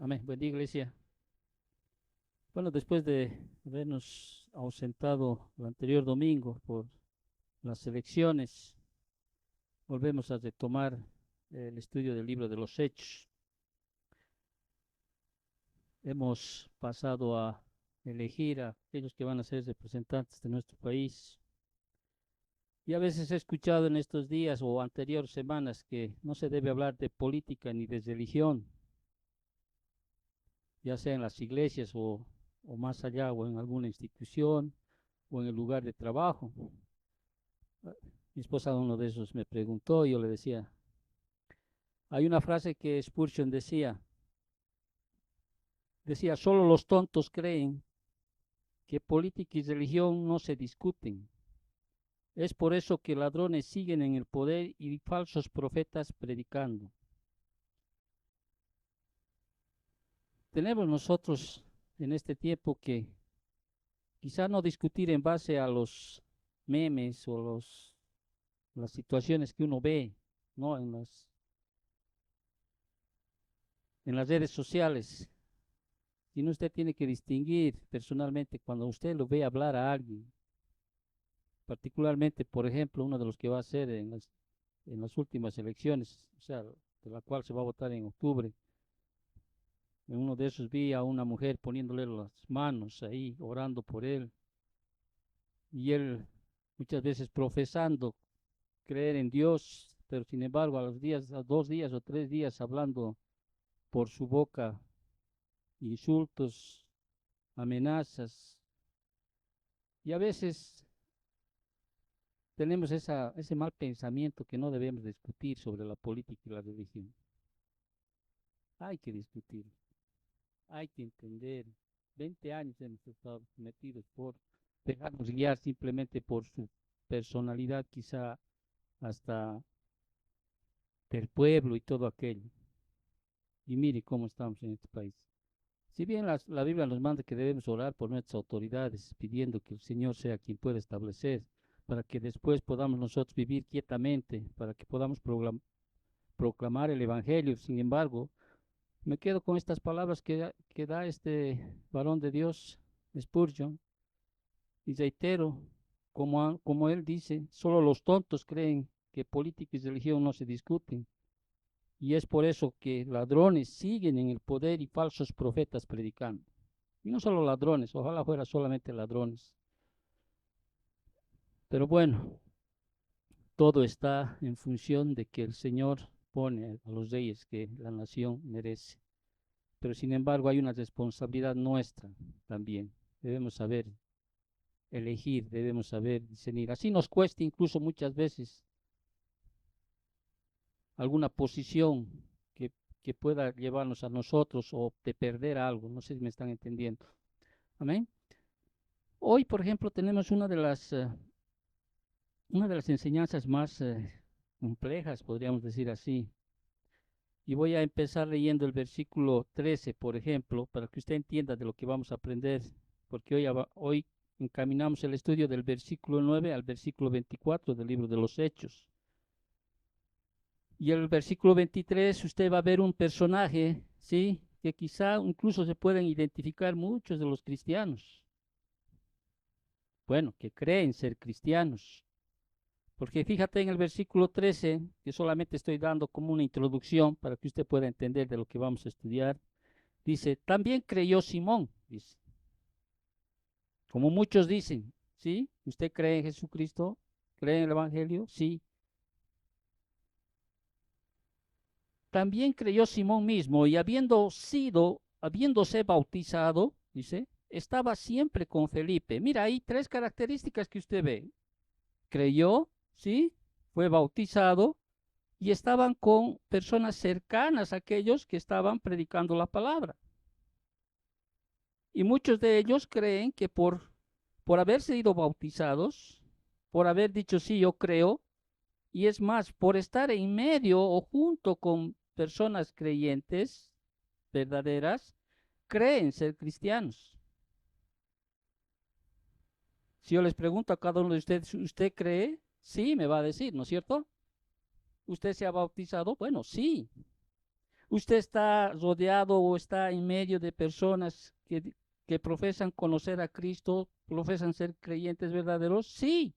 Amén. Buen día, iglesia. Bueno, después de habernos ausentado el anterior domingo por las elecciones, volvemos a retomar el estudio del libro de los Hechos. Hemos pasado a elegir a aquellos que van a ser representantes de nuestro país. Y a veces he escuchado en estos días o anteriores semanas que no se debe hablar de política ni de religión, ya sea en las iglesias o más allá, o en alguna institución, o en el lugar de trabajo. Mi esposa, uno de esos, me preguntó y yo le decía, hay una frase que Spurgeon decía, solo los tontos creen que política y religión no se discuten. Es por eso que ladrones siguen en el poder y falsos profetas predicando. Tenemos nosotros en este tiempo que quizá no discutir en base a los memes o las situaciones que uno ve, ¿no? En las redes sociales, sino usted tiene que distinguir personalmente cuando usted lo ve hablar a alguien, particularmente, por ejemplo, uno de los que va a ser en las últimas elecciones, o sea, de la cual se va a votar en octubre. En uno de esos vi a una mujer poniéndole las manos ahí, orando por él, y él muchas veces profesando creer en Dios, pero sin embargo a 2 días o 3 días hablando por su boca insultos, amenazas, y a veces tenemos ese mal pensamiento que no debemos discutir sobre la política y la religión. Hay que discutir, hay que entender. 20 años hemos estado metidos por dejarnos guiar simplemente por su personalidad, quizá hasta del pueblo y todo aquello. Y mire cómo estamos en este país. Si bien la Biblia nos manda que debemos orar por nuestras autoridades, pidiendo que el Señor sea quien pueda establecer, para que después podamos nosotros vivir quietamente, para que podamos proclamar el Evangelio. Sin embargo, me quedo con estas palabras que da este varón de Dios, Spurgeon, y reitero, como él dice, solo los tontos creen que política y religión no se discuten. Y es por eso que ladrones siguen en el poder y falsos profetas predicando. Y no solo ladrones, ojalá fuera solamente ladrones. Pero bueno, todo está en función de que el Señor pone a los reyes que la nación merece. Pero sin embargo hay una responsabilidad nuestra también. Debemos saber elegir, debemos saber discernir. Así nos cuesta incluso muchas veces alguna posición que, que pueda llevarnos a nosotros o de perder algo. No sé si me están entendiendo. Amén. Hoy, por ejemplo, tenemos una de las enseñanzas más complejas, podríamos decir así. Y voy a empezar leyendo el versículo 13, por ejemplo, para que usted entienda de lo que vamos a aprender, porque hoy encaminamos el estudio del versículo 9 al versículo 24 del libro de los Hechos. Y el versículo 23 usted va a ver un personaje, ¿sí? Que quizá incluso se pueden identificar muchos de los cristianos. Bueno, que creen ser cristianos. Porque fíjate en el versículo 13, que solamente estoy dando como una introducción para que usted pueda entender de lo que vamos a estudiar. Dice, también creyó Simón, dice. Como muchos dicen, ¿sí? ¿Usted cree en Jesucristo? ¿Cree en el Evangelio? Sí. También creyó Simón mismo y habiéndose bautizado, dice, estaba siempre con Felipe. Mira, hay 3 características que usted ve. Creyó, ¿sí? Fue bautizado y estaban con personas cercanas a aquellos que estaban predicando la palabra. Y muchos de ellos creen que por haber sido bautizados, por haber dicho sí, yo creo, y es más, por estar en medio o junto con personas creyentes verdaderas, creen ser cristianos. Si yo les pregunto a cada uno de ustedes, ¿usted cree? Sí, me va a decir, ¿no es cierto? ¿Usted se ha bautizado? Bueno, sí. usted está rodeado o está en medio de personas que profesan conocer a Cristo, profesan ser creyentes verdaderos, sí.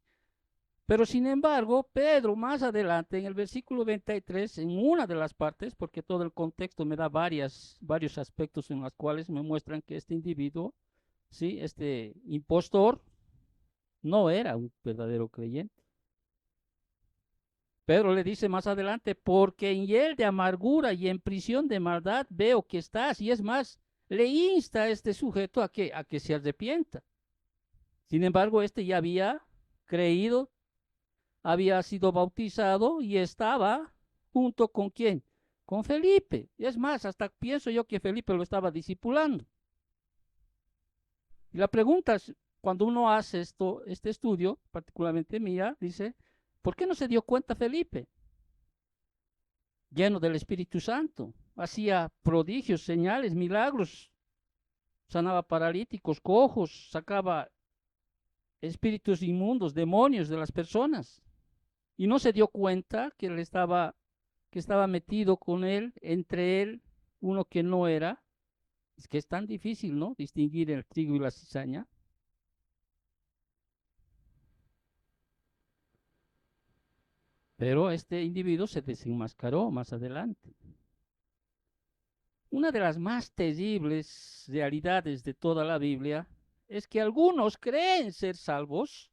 Pero sin embargo, Pedro más adelante, en el versículo 23, en una de las partes, porque todo el contexto me da varios aspectos en los cuales me muestran que este individuo, sí, este impostor, no era un verdadero creyente. Pedro le dice más adelante, porque en hiel de amargura y en prisión de maldad veo que estás, y es más, le insta a este sujeto a que se arrepienta. Sin embargo, este ya había creído, había sido bautizado y estaba junto con quién, con Felipe. Y es más, hasta pienso yo que Felipe lo estaba discipulando. Y la pregunta es, cuando uno hace este estudio, particularmente mía, dice, ¿por qué no se dio cuenta Felipe? Lleno del Espíritu Santo, hacía prodigios, señales, milagros, sanaba paralíticos, cojos, sacaba espíritus inmundos, demonios de las personas. Y no se dio cuenta que que estaba metido con él, entre él, uno que no era. Es que es tan difícil, ¿no? Distinguir el trigo y la cizaña. Pero este individuo se desenmascaró más adelante. Una de las más terribles realidades de toda la Biblia es que algunos creen ser salvos,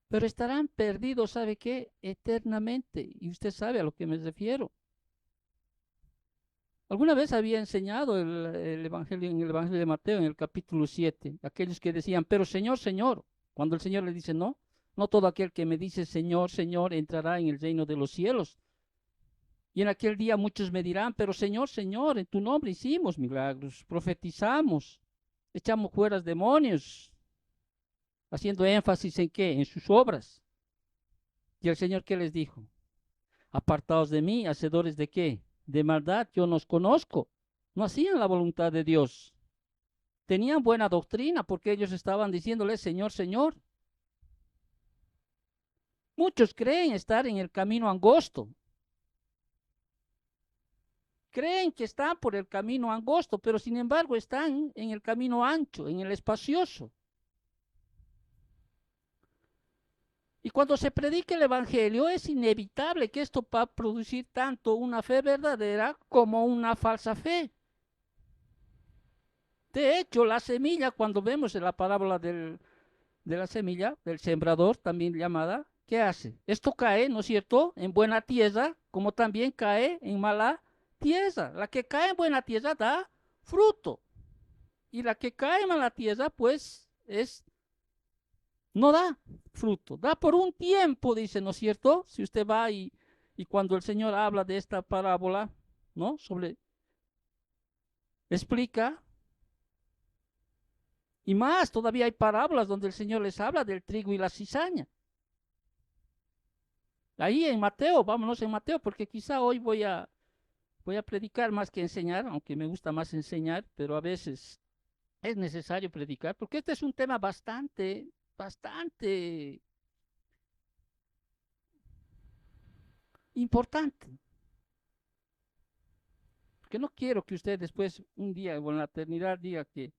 pero estarán perdidos, ¿sabe qué? Eternamente. Y usted sabe a lo que me refiero. Alguna vez había enseñado el Evangelio en el Evangelio de Mateo, en el capítulo 7, aquellos que decían, pero Señor, Señor, cuando el Señor le dice, no, no todo aquel que me dice Señor, Señor, entrará en el reino de los cielos. Y en aquel día muchos me dirán, pero Señor, Señor, en tu nombre hicimos milagros, profetizamos, echamos fuera demonios, haciendo énfasis en qué, en sus obras. Y el Señor, ¿qué les dijo? Apartados de mí, hacedores de qué, de maldad, yo no os conozco. No hacían la voluntad de Dios. Tenían buena doctrina porque ellos estaban diciéndole, Señor, Señor. Muchos creen estar en el camino angosto. Creen que están por el camino angosto, pero sin embargo están en el camino ancho, en el espacioso. Y cuando se predica el Evangelio, es inevitable que esto va a producir tanto una fe verdadera como una falsa fe. De hecho, la semilla, cuando vemos en la parábola de la semilla, del sembrador, también llamada, ¿qué hace? Esto cae, ¿no es cierto?, en buena tierra, como también cae en mala tierra. La que cae en buena tierra da fruto. Y la que cae en mala tierra, pues, no da fruto. Da por un tiempo, dice, ¿no es cierto? Si usted va y cuando el Señor habla de esta parábola, ¿no? Explica. Y más, todavía hay parábolas donde el Señor les habla del trigo y la cizaña. Ahí en Mateo, vámonos en Mateo, porque quizá hoy voy a predicar más que enseñar, aunque me gusta más enseñar, pero a veces es necesario predicar, porque este es un tema bastante importante. Porque no quiero que usted después, un día o en la eternidad, diga que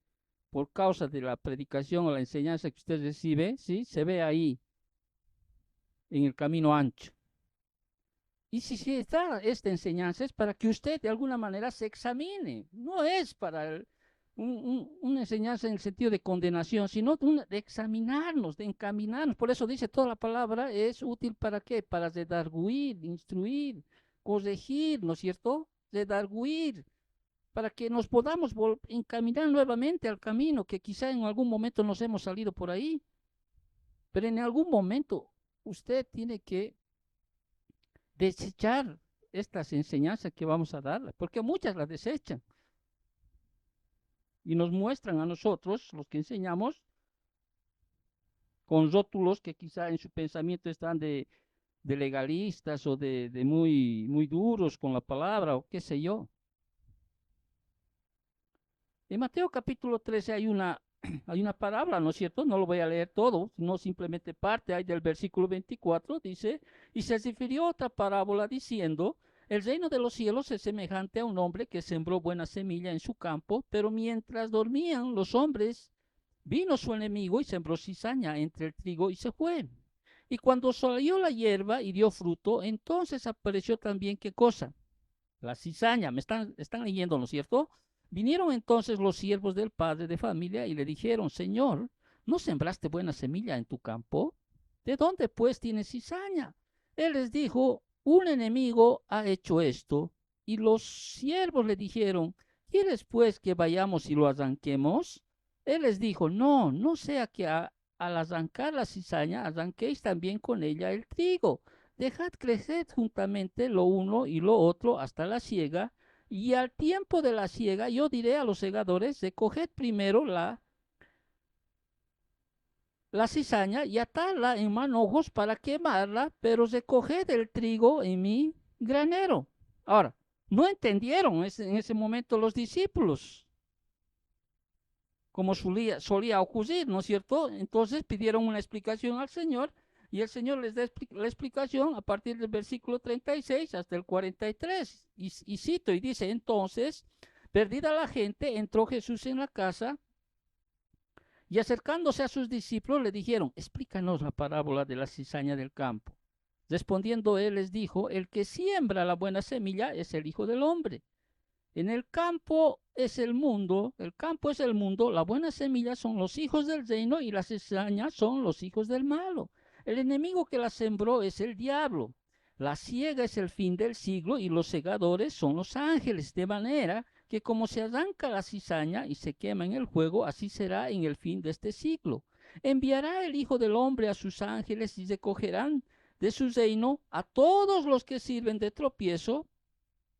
por causa de la predicación o la enseñanza que usted recibe, ¿sí? Se ve ahí en el camino ancho. Y si está esta enseñanza es para que usted de alguna manera se examine, no es para una enseñanza en el sentido de condenación, sino de examinarnos, de encaminarnos. Por eso dice toda la palabra es útil para qué, para redarguir, instruir, corregir, ¿no es cierto? Redarguir, para que nos podamos encaminar nuevamente al camino que quizá en algún momento nos hemos salido por ahí, pero en algún momento usted tiene que desechar estas enseñanzas que vamos a dar, porque muchas las desechan y nos muestran a nosotros, los que enseñamos, con rótulos que quizá en su pensamiento están de legalistas o de muy duros con la palabra o qué sé yo. En Mateo capítulo 13 hay una hay una parábola, ¿no es cierto? No lo voy a leer todo, sino simplemente parte ahí del versículo 24, dice, y se refirió a otra parábola diciendo, el reino de los cielos es semejante a un hombre que sembró buena semilla en su campo, pero mientras dormían los hombres, vino su enemigo y sembró cizaña entre el trigo y se fue. Y cuando salió la hierba y dio fruto, entonces apareció también, ¿qué cosa? La cizaña. Están leyendo, ¿no es cierto? Vinieron entonces los siervos del padre de familia y le dijeron, Señor, ¿no sembraste buena semilla en tu campo? ¿De dónde pues tienes cizaña? Él les dijo, un enemigo ha hecho esto. Y los siervos le dijeron, ¿quieres pues que vayamos y lo arranquemos? Él les dijo, no, no sea que al arrancar la cizaña arranquéis también con ella el trigo. Dejad crecer juntamente lo uno y lo otro hasta la siega, y al tiempo de la siega yo diré a los segadores, recoged primero la cizaña y atadla en manojos para quemarla, pero recoged el trigo en mi granero. Ahora, no entendieron en ese momento los discípulos, como solía ocurrir, ¿no es cierto? Entonces pidieron una explicación al Señor y el Señor les da la explicación a partir del versículo 36 hasta el 43. Y cito y dice, entonces, perdida la gente, entró Jesús en la casa y acercándose a sus discípulos le dijeron, explícanos la parábola de la cizaña del campo. Respondiendo él les dijo, el que siembra la buena semilla es el Hijo del Hombre. En el campo es el mundo, la buena semilla son los hijos del reino y las cizañas son los hijos del malo. El enemigo que la sembró es el diablo. La siega es el fin del siglo y los segadores son los ángeles, de manera que como se arranca la cizaña y se quema en el fuego, así será en el fin de este siglo. Enviará el Hijo del Hombre a sus ángeles y recogerán de su reino a todos los que sirven de tropiezo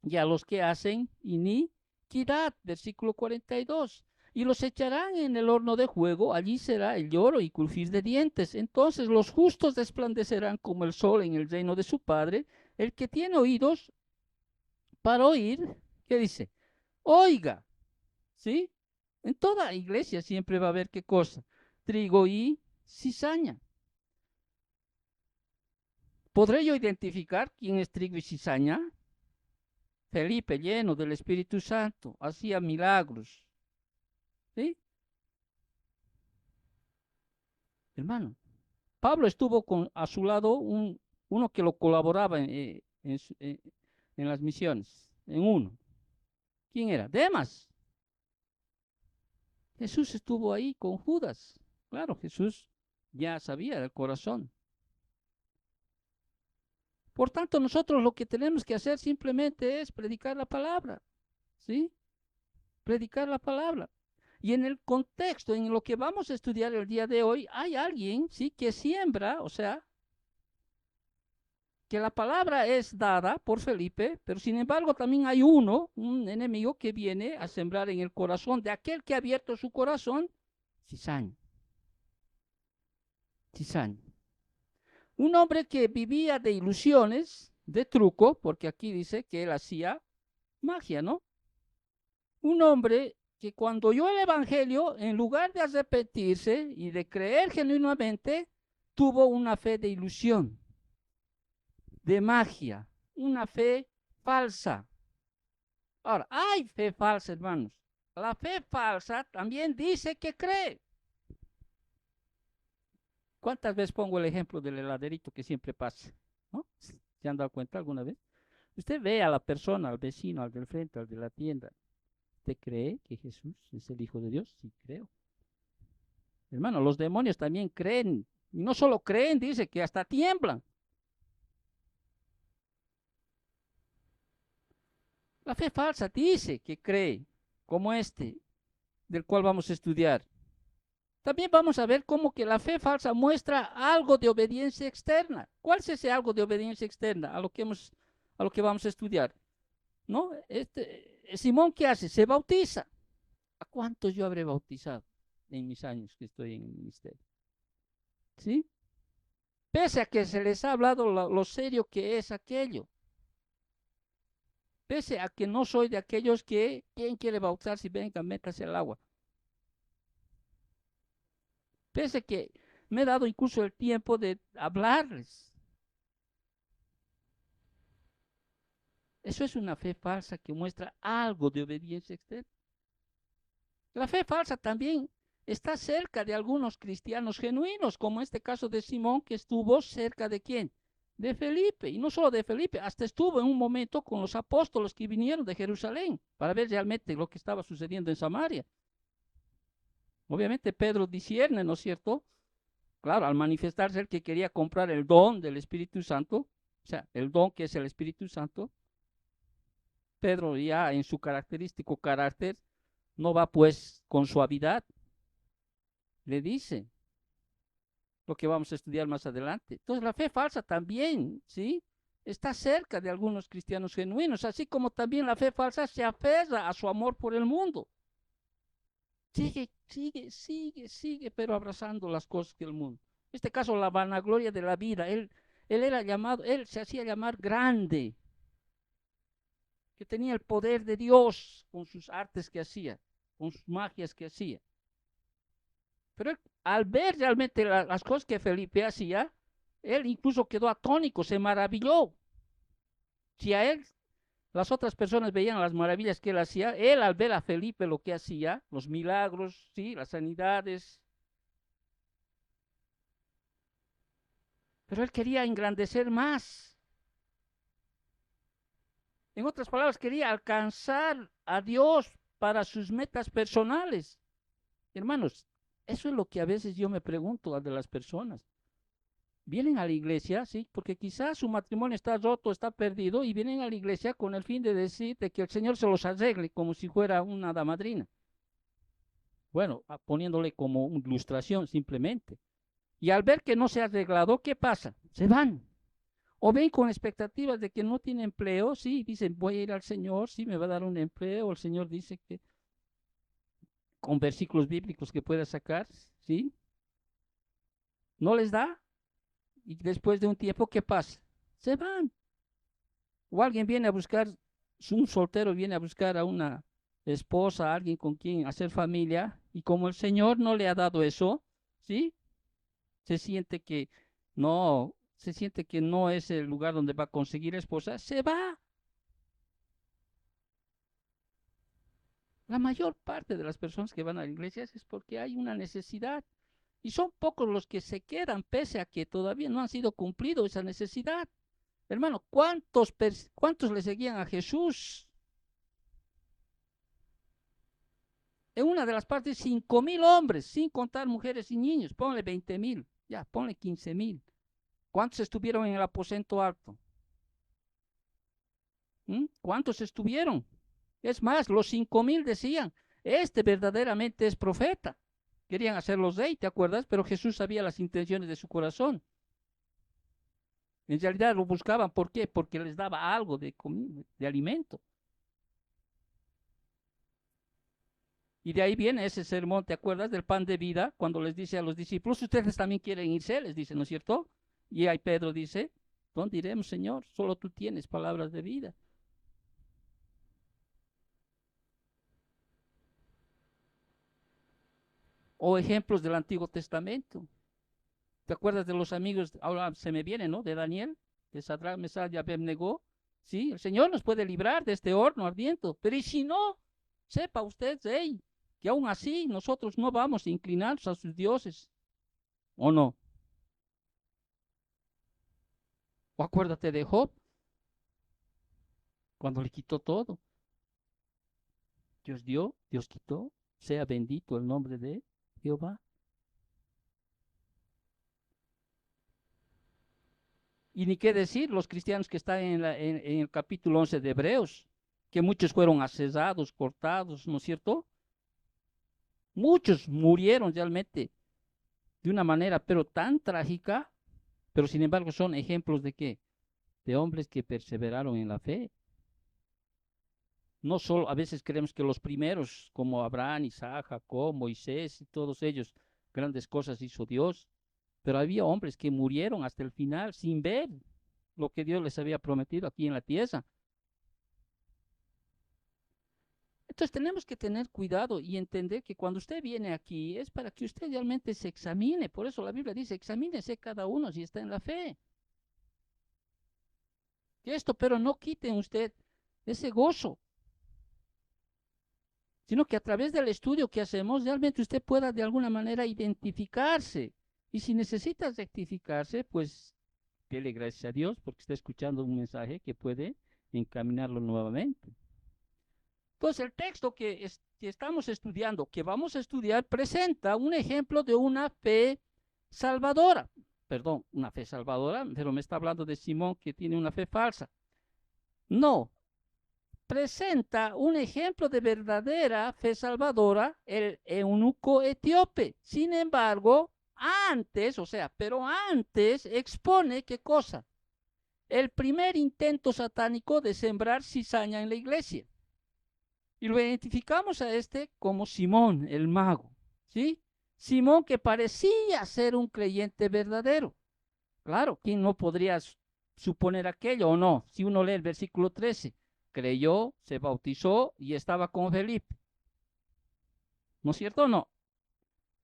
y a los que hacen iniquidad, versículo 42. Y los echarán en el horno de fuego, allí será el lloro y crujir de dientes. Entonces los justos resplandecerán como el sol en el reino de su Padre. El que tiene oídos para oír, ¿qué dice? Oiga, ¿sí? En toda iglesia siempre va a haber qué cosa, trigo y cizaña. ¿Podré yo identificar quién es trigo y cizaña? Felipe, lleno del Espíritu Santo, hacía milagros, ¿sí? Hermano, Pablo estuvo a su lado uno que lo colaboraba en las misiones, en uno. ¿Quién era? Demas. Jesús estuvo ahí con Judas. Claro, Jesús ya sabía del corazón. Por tanto, nosotros lo que tenemos que hacer simplemente es predicar la palabra, ¿sí? Predicar la palabra. Y en el contexto, en lo que vamos a estudiar el día de hoy, hay alguien, ¿sí? Que siembra, o sea, que la palabra es dada por Felipe, pero sin embargo también hay un enemigo que viene a sembrar en el corazón de aquel que ha abierto su corazón, cizaña. Cizaña. Un hombre que vivía de ilusiones, de truco, porque aquí dice que él hacía magia, ¿no? Un hombre que cuando oyó el Evangelio, en lugar de arrepentirse y de creer genuinamente, tuvo una fe de ilusión, de magia, una fe falsa. Ahora, hay fe falsa, hermanos. La fe falsa también dice que cree. ¿Cuántas veces pongo el ejemplo del heladerito que siempre pasa? ¿No? ¿Se han dado cuenta alguna vez? Usted ve a la persona, al vecino, al del frente, al de la tienda. ¿Usted cree que Jesús es el Hijo de Dios? Sí, creo. Hermano, los demonios también creen. Y no solo creen, dice que hasta tiemblan. La fe falsa dice que cree, como este, del cual vamos a estudiar. También vamos a ver cómo que la fe falsa muestra algo de obediencia externa. ¿Cuál es ese algo de obediencia externa a lo que vamos a estudiar? ¿No? Simón, ¿qué hace? Se bautiza. ¿A cuántos yo habré bautizado en mis años que estoy en el ministerio? ¿Sí? Pese a que se les ha hablado lo serio que es aquello. Pese a que no soy de aquellos que, ¿quién quiere bautizarse? Venga, métase al agua. Pese que me he dado incluso el tiempo de hablarles. Eso es una fe falsa que muestra algo de obediencia externa. La fe falsa también está cerca de algunos cristianos genuinos, como este caso de Simón, que estuvo cerca de quién, de Felipe, y no solo de Felipe, hasta estuvo en un momento con los apóstoles que vinieron de Jerusalén para ver realmente lo que estaba sucediendo en Samaria. Obviamente Pedro discierne, ¿no es cierto? Claro, al manifestarse el que quería comprar el don del Espíritu Santo, o sea, el don que es el Espíritu Santo, Pedro ya en su característico carácter no va pues con suavidad, le dice lo que vamos a estudiar más adelante. Entonces la fe falsa también, ¿sí? Está cerca de algunos cristianos genuinos, así como también la fe falsa se aferra a su amor por el mundo. Sigue, pero abrazando las cosas del mundo. En este caso, la vanagloria de la vida. Él era llamado, él se hacía llamar grande, que tenía el poder de Dios con sus artes que hacía, con sus magias que hacía. Pero él, al ver realmente las cosas que Felipe hacía, él incluso quedó atónico, se maravilló. Si a él las otras personas veían las maravillas que él hacía, él al ver a Felipe lo que hacía, los milagros, ¿sí? Las sanidades, pero él quería engrandecer más. En otras palabras, quería alcanzar a Dios para sus metas personales. Hermanos, eso es lo que a veces yo me pregunto de las personas. Vienen a la iglesia, sí, porque quizás su matrimonio está roto, está perdido, y vienen a la iglesia con el fin de decir de que el Señor se los arregle como si fuera una hada madrina. Bueno, poniéndole como una ilustración simplemente. Y al ver que no se ha arreglado, ¿qué pasa? Se van. O ven con expectativas de que no tiene empleo, sí, dicen, voy a ir al Señor, sí, me va a dar un empleo, el Señor dice que con versículos bíblicos que pueda sacar, sí, no les da, y después de un tiempo, ¿qué pasa? Se van. O alguien viene a buscar, un soltero viene a buscar a una esposa, a alguien con quien hacer familia, y como el Señor no le ha dado eso, ¿sí? Se siente que no es el lugar donde va a conseguir esposa, se va. La mayor parte de las personas que van a la iglesia es porque hay una necesidad. Y son pocos los que se quedan, pese a que todavía no han sido cumplido esa necesidad. Hermano, ¿cuántos le seguían a Jesús? En una de las partes, 5,000 hombres, sin contar mujeres y niños. Ponle 20,000, ya, ponle 15,000. ¿Cuántos estuvieron en el aposento alto? ¿Cuántos estuvieron? Es más, los 5,000 decían, este verdaderamente es profeta. Querían hacerlo rey, ¿te acuerdas? Pero Jesús sabía las intenciones de su corazón. En realidad lo buscaban, ¿por qué? Porque les daba algo de comida, de alimento. Y de ahí viene ese sermón, ¿te acuerdas del pan de vida? Cuando les dice a los discípulos, ustedes también quieren irse, les dice, ¿no es cierto? Y ahí Pedro dice, ¿dónde iremos, Señor? Solo tú tienes palabras de vida. O ejemplos del Antiguo Testamento. ¿Te acuerdas de los amigos? Ahora se me viene, ¿no? De Daniel, de Sadrach, Mesach y Abednego. Sí, el Señor nos puede librar de este horno ardiente. Pero y si no, sepa usted, rey, que aún así nosotros no vamos a inclinarnos a sus dioses. ¿O no? O acuérdate de Job, cuando le quitó todo. Dios dio, Dios quitó. Sea bendito el nombre de Jehová. Y ni qué decir los cristianos que están en el capítulo 11 de Hebreos, que muchos fueron asesados, cortados, ¿no es cierto? Muchos murieron realmente de una manera, pero tan trágica, pero sin embargo son ejemplos de qué? De hombres que perseveraron en la fe. No solo, a veces creemos que los primeros, como Abraham, Isaac, Jacob, Moisés y todos ellos, grandes cosas hizo Dios, pero había hombres que murieron hasta el final sin ver lo que Dios les había prometido aquí en la tierra. Entonces tenemos que tener cuidado y entender que cuando usted viene aquí es para que usted realmente se examine. Por eso la Biblia dice, examínese cada uno si está en la fe. Y esto, pero no quiten usted ese gozo, sino que a través del estudio que hacemos, realmente usted pueda de alguna manera identificarse. Y si necesita rectificarse, pues dele gracias a Dios porque está escuchando un mensaje que puede encaminarlo nuevamente. Entonces, el texto que estamos estudiando, que vamos a estudiar, presenta un ejemplo de una fe salvadora. Perdón, una fe salvadora, pero me está hablando de Simón que tiene una fe falsa. No, presenta un ejemplo de verdadera fe salvadora, el eunuco etíope. Sin embargo, antes, o sea, pero antes expone qué cosa. El primer intento satánico de sembrar cizaña en la iglesia. Y lo identificamos a este como Simón, el mago, ¿sí? Simón que parecía ser un creyente verdadero. Claro, ¿quién no podría suponer aquello o no? Si uno lee el versículo 13, creyó, se bautizó y estaba con Felipe. ¿No es cierto o no?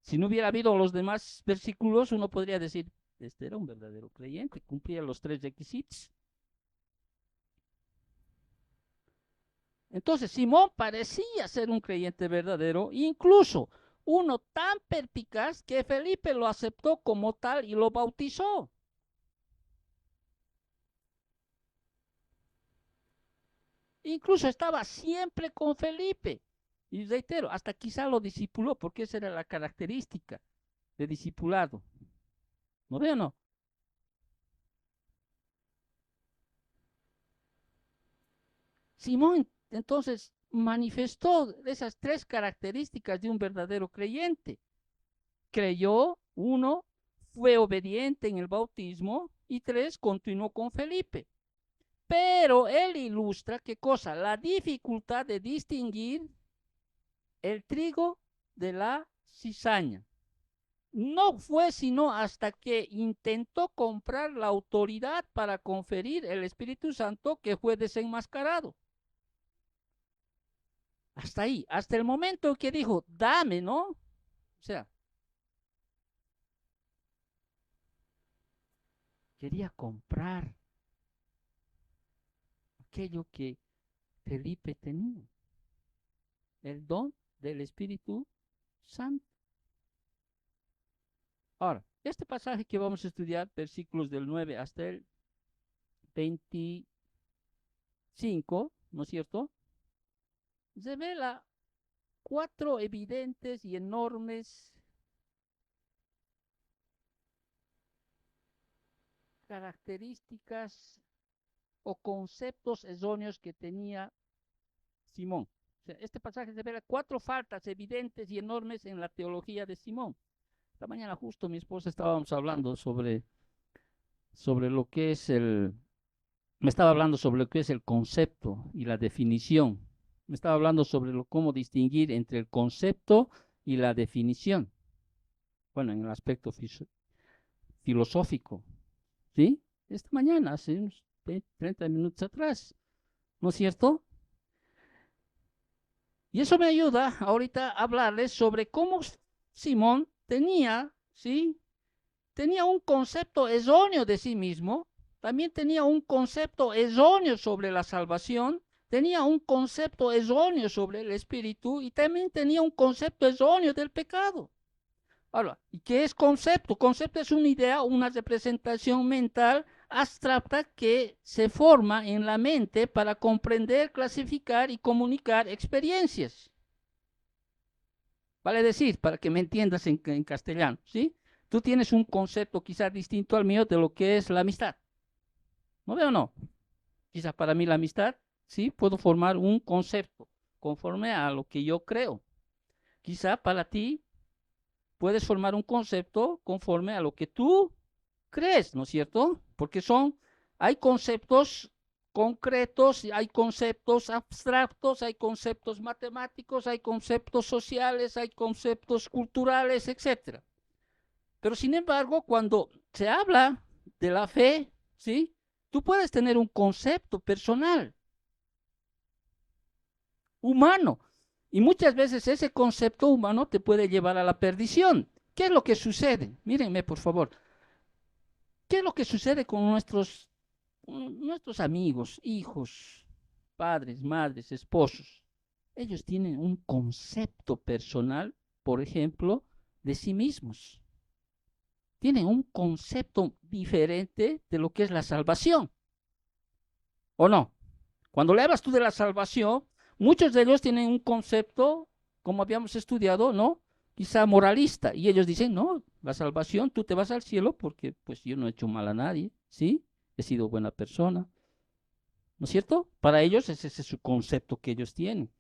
Si no hubiera habido los demás versículos, uno podría decir, este era un verdadero creyente, cumplía los 3 requisitos. Entonces, Simón parecía ser un creyente verdadero, incluso uno tan perspicaz que Felipe lo aceptó como tal y lo bautizó. Incluso estaba siempre con Felipe. Y reitero, hasta quizá lo discipuló, porque esa era la característica de discipulado. ¿No veo o no? Simón entonces manifestó esas 3 características de un verdadero creyente. Creyó, 1, fue obediente en el bautismo y 3, continuó con Felipe. Pero él ilustra qué cosa, la dificultad de distinguir el trigo de la cizaña. No fue sino hasta que intentó comprar la autoridad para conferir el Espíritu Santo que fue desenmascarado. Hasta ahí, hasta el momento que dijo, dame, ¿no? O sea, quería comprar aquello que Felipe tenía, el don del Espíritu Santo. Ahora, este pasaje que vamos a estudiar, versículos del 9 hasta el 25, ¿no es cierto? Revela 4 evidentes y enormes características o conceptos erróneos que tenía Simón. O sea, este pasaje revela 4 faltas evidentes y enormes en la teología de Simón. Esta mañana justo mi esposa estábamos hablando sobre lo que es me estaba hablando sobre lo que es el concepto y la definición. Me estaba hablando sobre cómo distinguir entre el concepto y la definición. Bueno, en el aspecto filosófico, ¿sí? Esta mañana, hace unos 20, 30 minutos atrás, ¿no es cierto? Y eso me ayuda ahorita a hablarles sobre cómo Simón tenía, ¿sí? Tenía un concepto erróneo de sí mismo, también tenía un concepto erróneo sobre la salvación, tenía un concepto erróneo sobre el espíritu y también tenía un concepto erróneo del pecado. Ahora, ¿y qué es concepto? Concepto es una idea, una representación mental abstracta que se forma en la mente para comprender, clasificar y comunicar experiencias. Vale decir, para que me entiendas en castellano, ¿sí? Tú tienes un concepto quizás distinto al mío de lo que es la amistad. ¿No veo o no? Quizás para mí la amistad, sí, puedo formar un concepto conforme a lo que yo creo. Quizá para ti puedes formar un concepto conforme a lo que tú crees, ¿no es cierto? Porque hay conceptos concretos, hay conceptos abstractos, hay conceptos matemáticos, hay conceptos sociales, hay conceptos culturales, etcétera. Pero sin embargo, cuando se habla de la fe, ¿sí? Tú puedes tener un concepto personal, humano. Y muchas veces ese concepto humano te puede llevar a la perdición. ¿Qué es lo que sucede? Mírenme, por favor. ¿Qué es lo que sucede con nuestros amigos, hijos, padres, madres, esposos? Ellos tienen un concepto personal, por ejemplo, de sí mismos. Tienen un concepto diferente de lo que es la salvación. ¿O no? Cuando le hablas tú de la salvación, muchos de ellos tienen un concepto, como habíamos estudiado, ¿no? Quizá moralista. Y ellos dicen, no, la salvación, tú te vas al cielo porque pues yo no he hecho mal a nadie, ¿sí? He sido buena persona, ¿no es cierto? Para ellos ese es su concepto que ellos tienen.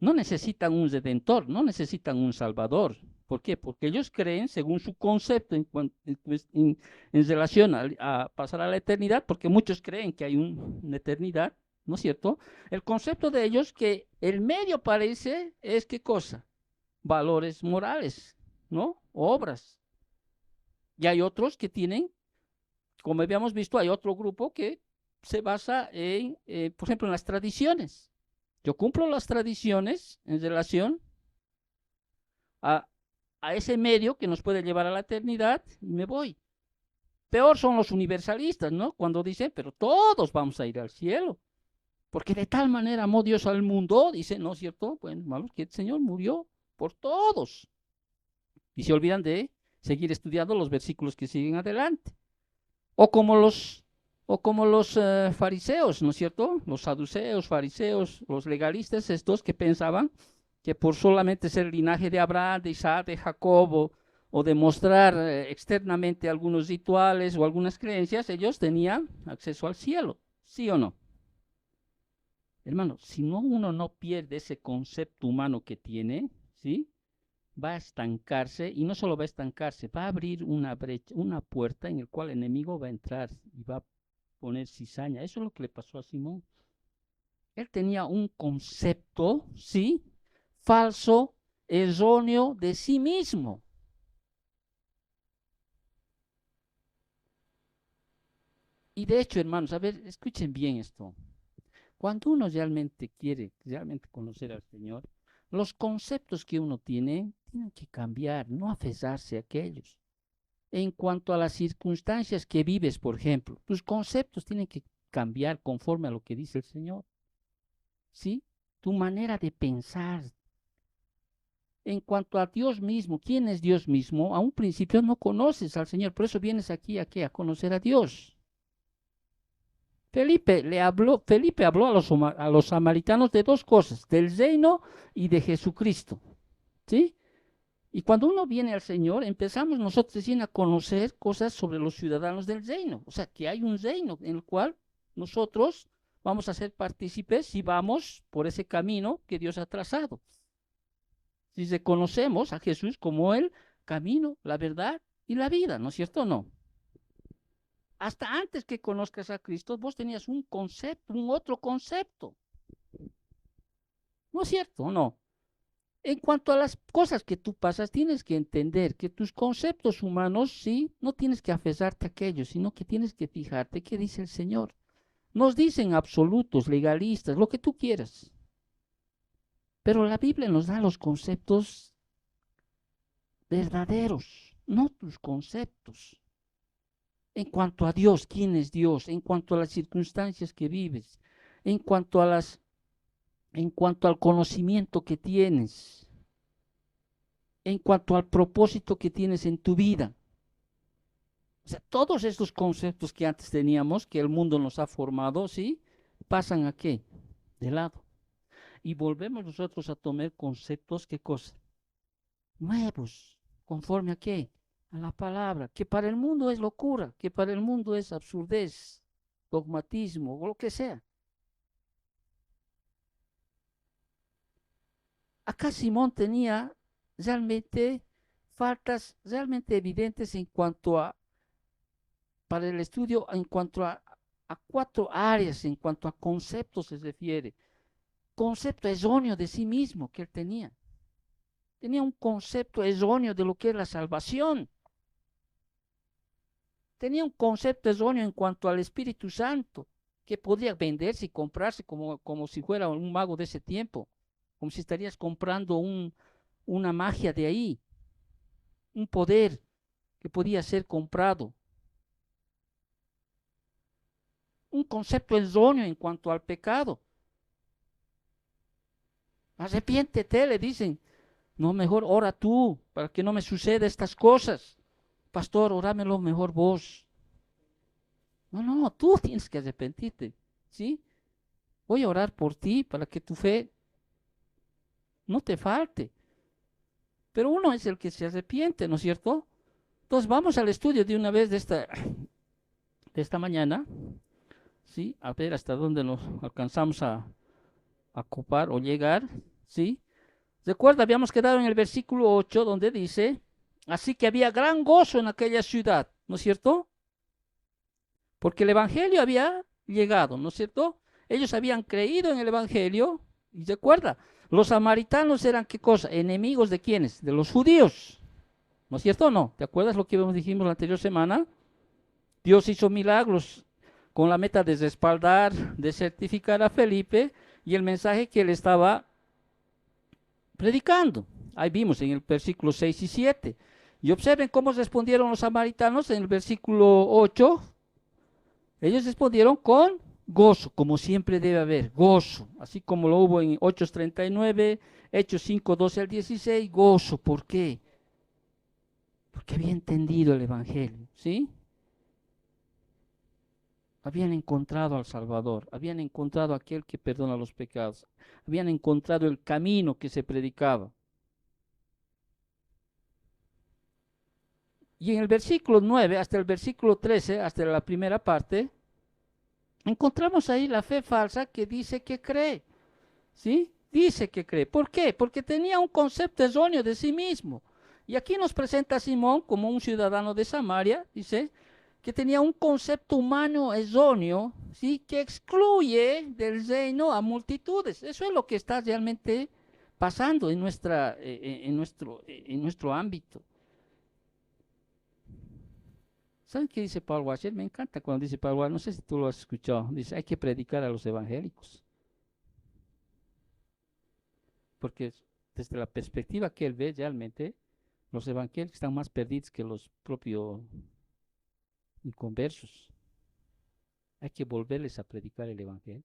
No necesitan un redentor, no necesitan un salvador. ¿Por qué? Porque ellos creen, según su concepto en relación a pasar a la eternidad, porque muchos creen que hay una eternidad, ¿no es cierto? El concepto de ellos que el medio parece es ¿qué cosa? Valores morales, ¿no? Obras. Y hay otros que tienen, como habíamos visto, hay otro grupo que se basa por ejemplo, en las tradiciones. Yo cumplo las tradiciones en relación a, a ese medio que nos puede llevar a la eternidad y me voy. Peor son los universalistas, ¿no? Cuando dicen, pero todos vamos a ir al cielo. Porque de tal manera amó Dios al mundo, dice, ¿no es cierto? Bueno, hermanos, que el Señor murió por todos. Y se olvidan de seguir estudiando los versículos que siguen adelante. O como los fariseos, ¿no es cierto? Los saduceos, fariseos, los legalistas, estos que pensaban que por solamente ser linaje de Abraham, de Isaac, de Jacob, o demostrar externamente algunos rituales o algunas creencias, ellos tenían acceso al cielo, ¿sí o no? Hermano, si no uno no pierde ese concepto humano que tiene, ¿sí? Va a estancarse y no solo va a estancarse, va a abrir una brecha, una puerta en la cual el enemigo va a entrar y va a poner cizaña. Eso es lo que le pasó a Simón. Él tenía un concepto, ¿sí? Falso, erróneo de sí mismo. Y de hecho, hermanos, a ver, escuchen bien esto. Cuando uno realmente quiere, realmente conocer al Señor, los conceptos que uno tiene tienen que cambiar, no aferrarse a aquellos. En cuanto a las circunstancias que vives, por ejemplo, tus conceptos tienen que cambiar conforme a lo que dice el Señor. ¿Sí? Tu manera de pensar. En cuanto a Dios mismo, ¿quién es Dios mismo? A un principio no conoces al Señor, por eso vienes aquí a conocer a Dios. Felipe habló a los samaritanos de dos cosas, del reino y de Jesucristo. ¿Sí? Y cuando uno viene al Señor, empezamos nosotros recién a conocer cosas sobre los ciudadanos del reino. O sea, que hay un reino en el cual nosotros vamos a ser partícipes si vamos por ese camino que Dios ha trazado. Si reconocemos a Jesús como el camino, la verdad y la vida, ¿no es cierto o no? Hasta antes que conozcas a Cristo, vos tenías un concepto, un otro concepto. ¿No es cierto o no? En cuanto a las cosas que tú pasas, tienes que entender que tus conceptos humanos, sí, no tienes que aferrarte a aquellos, sino que tienes que fijarte qué dice el Señor. Nos dicen absolutos, legalistas, lo que tú quieras. Pero la Biblia nos da los conceptos verdaderos, no tus conceptos. En cuanto a Dios, quién es Dios, en cuanto a las circunstancias que vives, en cuanto en cuanto al conocimiento que tienes, en cuanto al propósito que tienes en tu vida. O sea, todos estos conceptos que antes teníamos, que el mundo nos ha formado, ¿sí? ¿Pasan a qué? De lado. Y volvemos nosotros a tomar conceptos, ¿qué cosa? Nuevos. ¿Conforme a qué? A la palabra. Que para el mundo es locura, que para el mundo es absurdez, dogmatismo o lo que sea. Acá Simón tenía realmente faltas realmente evidentes en cuanto para el estudio, en cuanto a cuatro áreas, en cuanto a conceptos se refiere. Concepto erróneo de sí mismo que él tenía. Tenía un concepto erróneo de lo que es la salvación. Tenía un concepto erróneo en cuanto al Espíritu Santo, que podía venderse y comprarse como si fuera un mago de ese tiempo. como si estarías comprando una magia de ahí, un poder que podía ser comprado, un concepto erróneo en cuanto al pecado. Arrepiéntete, le dicen. No, mejor ora tú para que no me suceda estas cosas. Pastor, orámelo mejor vos. No, no, tú tienes que arrepentirte, ¿sí? Voy a orar por ti para que tu fe no te falte. Pero uno es el que se arrepiente, ¿no es cierto? Entonces vamos al estudio de una vez de esta mañana, ¿sí? A ver hasta dónde nos alcanzamos a copar o llegar, ¿sí? Recuerda, habíamos quedado en el versículo 8 donde dice, así que había gran gozo en aquella ciudad, ¿no es cierto? Porque el Evangelio había llegado, ¿no es cierto? Ellos habían creído en el Evangelio, y recuerda, los samaritanos eran ¿qué cosa? Enemigos de quiénes? De los judíos, ¿no es cierto o no? ¿Te acuerdas lo que dijimos la anterior semana? Dios hizo milagros con la meta de respaldar, de certificar a Felipe y el mensaje que él estaba predicando. Ahí vimos en el versículo 6 y 7. Y observen cómo respondieron los samaritanos en el versículo 8. Ellos respondieron con gozo, como siempre debe haber, gozo, así como lo hubo en Hechos 39, Hechos 5, 12 al 16, gozo. ¿Por qué? Porque había entendido el Evangelio, ¿sí? Habían encontrado al Salvador, habían encontrado a aquel que perdona los pecados, habían encontrado el camino que se predicaba. Y en el versículo 9 hasta el versículo 13, hasta la primera parte, encontramos ahí la fe falsa que dice que cree, ¿sí? Dice que cree. ¿Por qué? Porque tenía un concepto erróneo de sí mismo. Y aquí nos presenta a Simón como un ciudadano de Samaria, dice, que tenía un concepto humano erróneo, ¿sí? Que excluye del reino a multitudes. Eso es lo que está realmente pasando en nuestro ámbito. ¿Saben qué dice Paul Washer? Me encanta cuando dice Paul Washer, no sé si tú lo has escuchado, dice, hay que predicar a los evangélicos, porque desde la perspectiva que él ve realmente, los evangélicos están más perdidos que los propios inconversos. Hay que volverles a predicar el evangelio,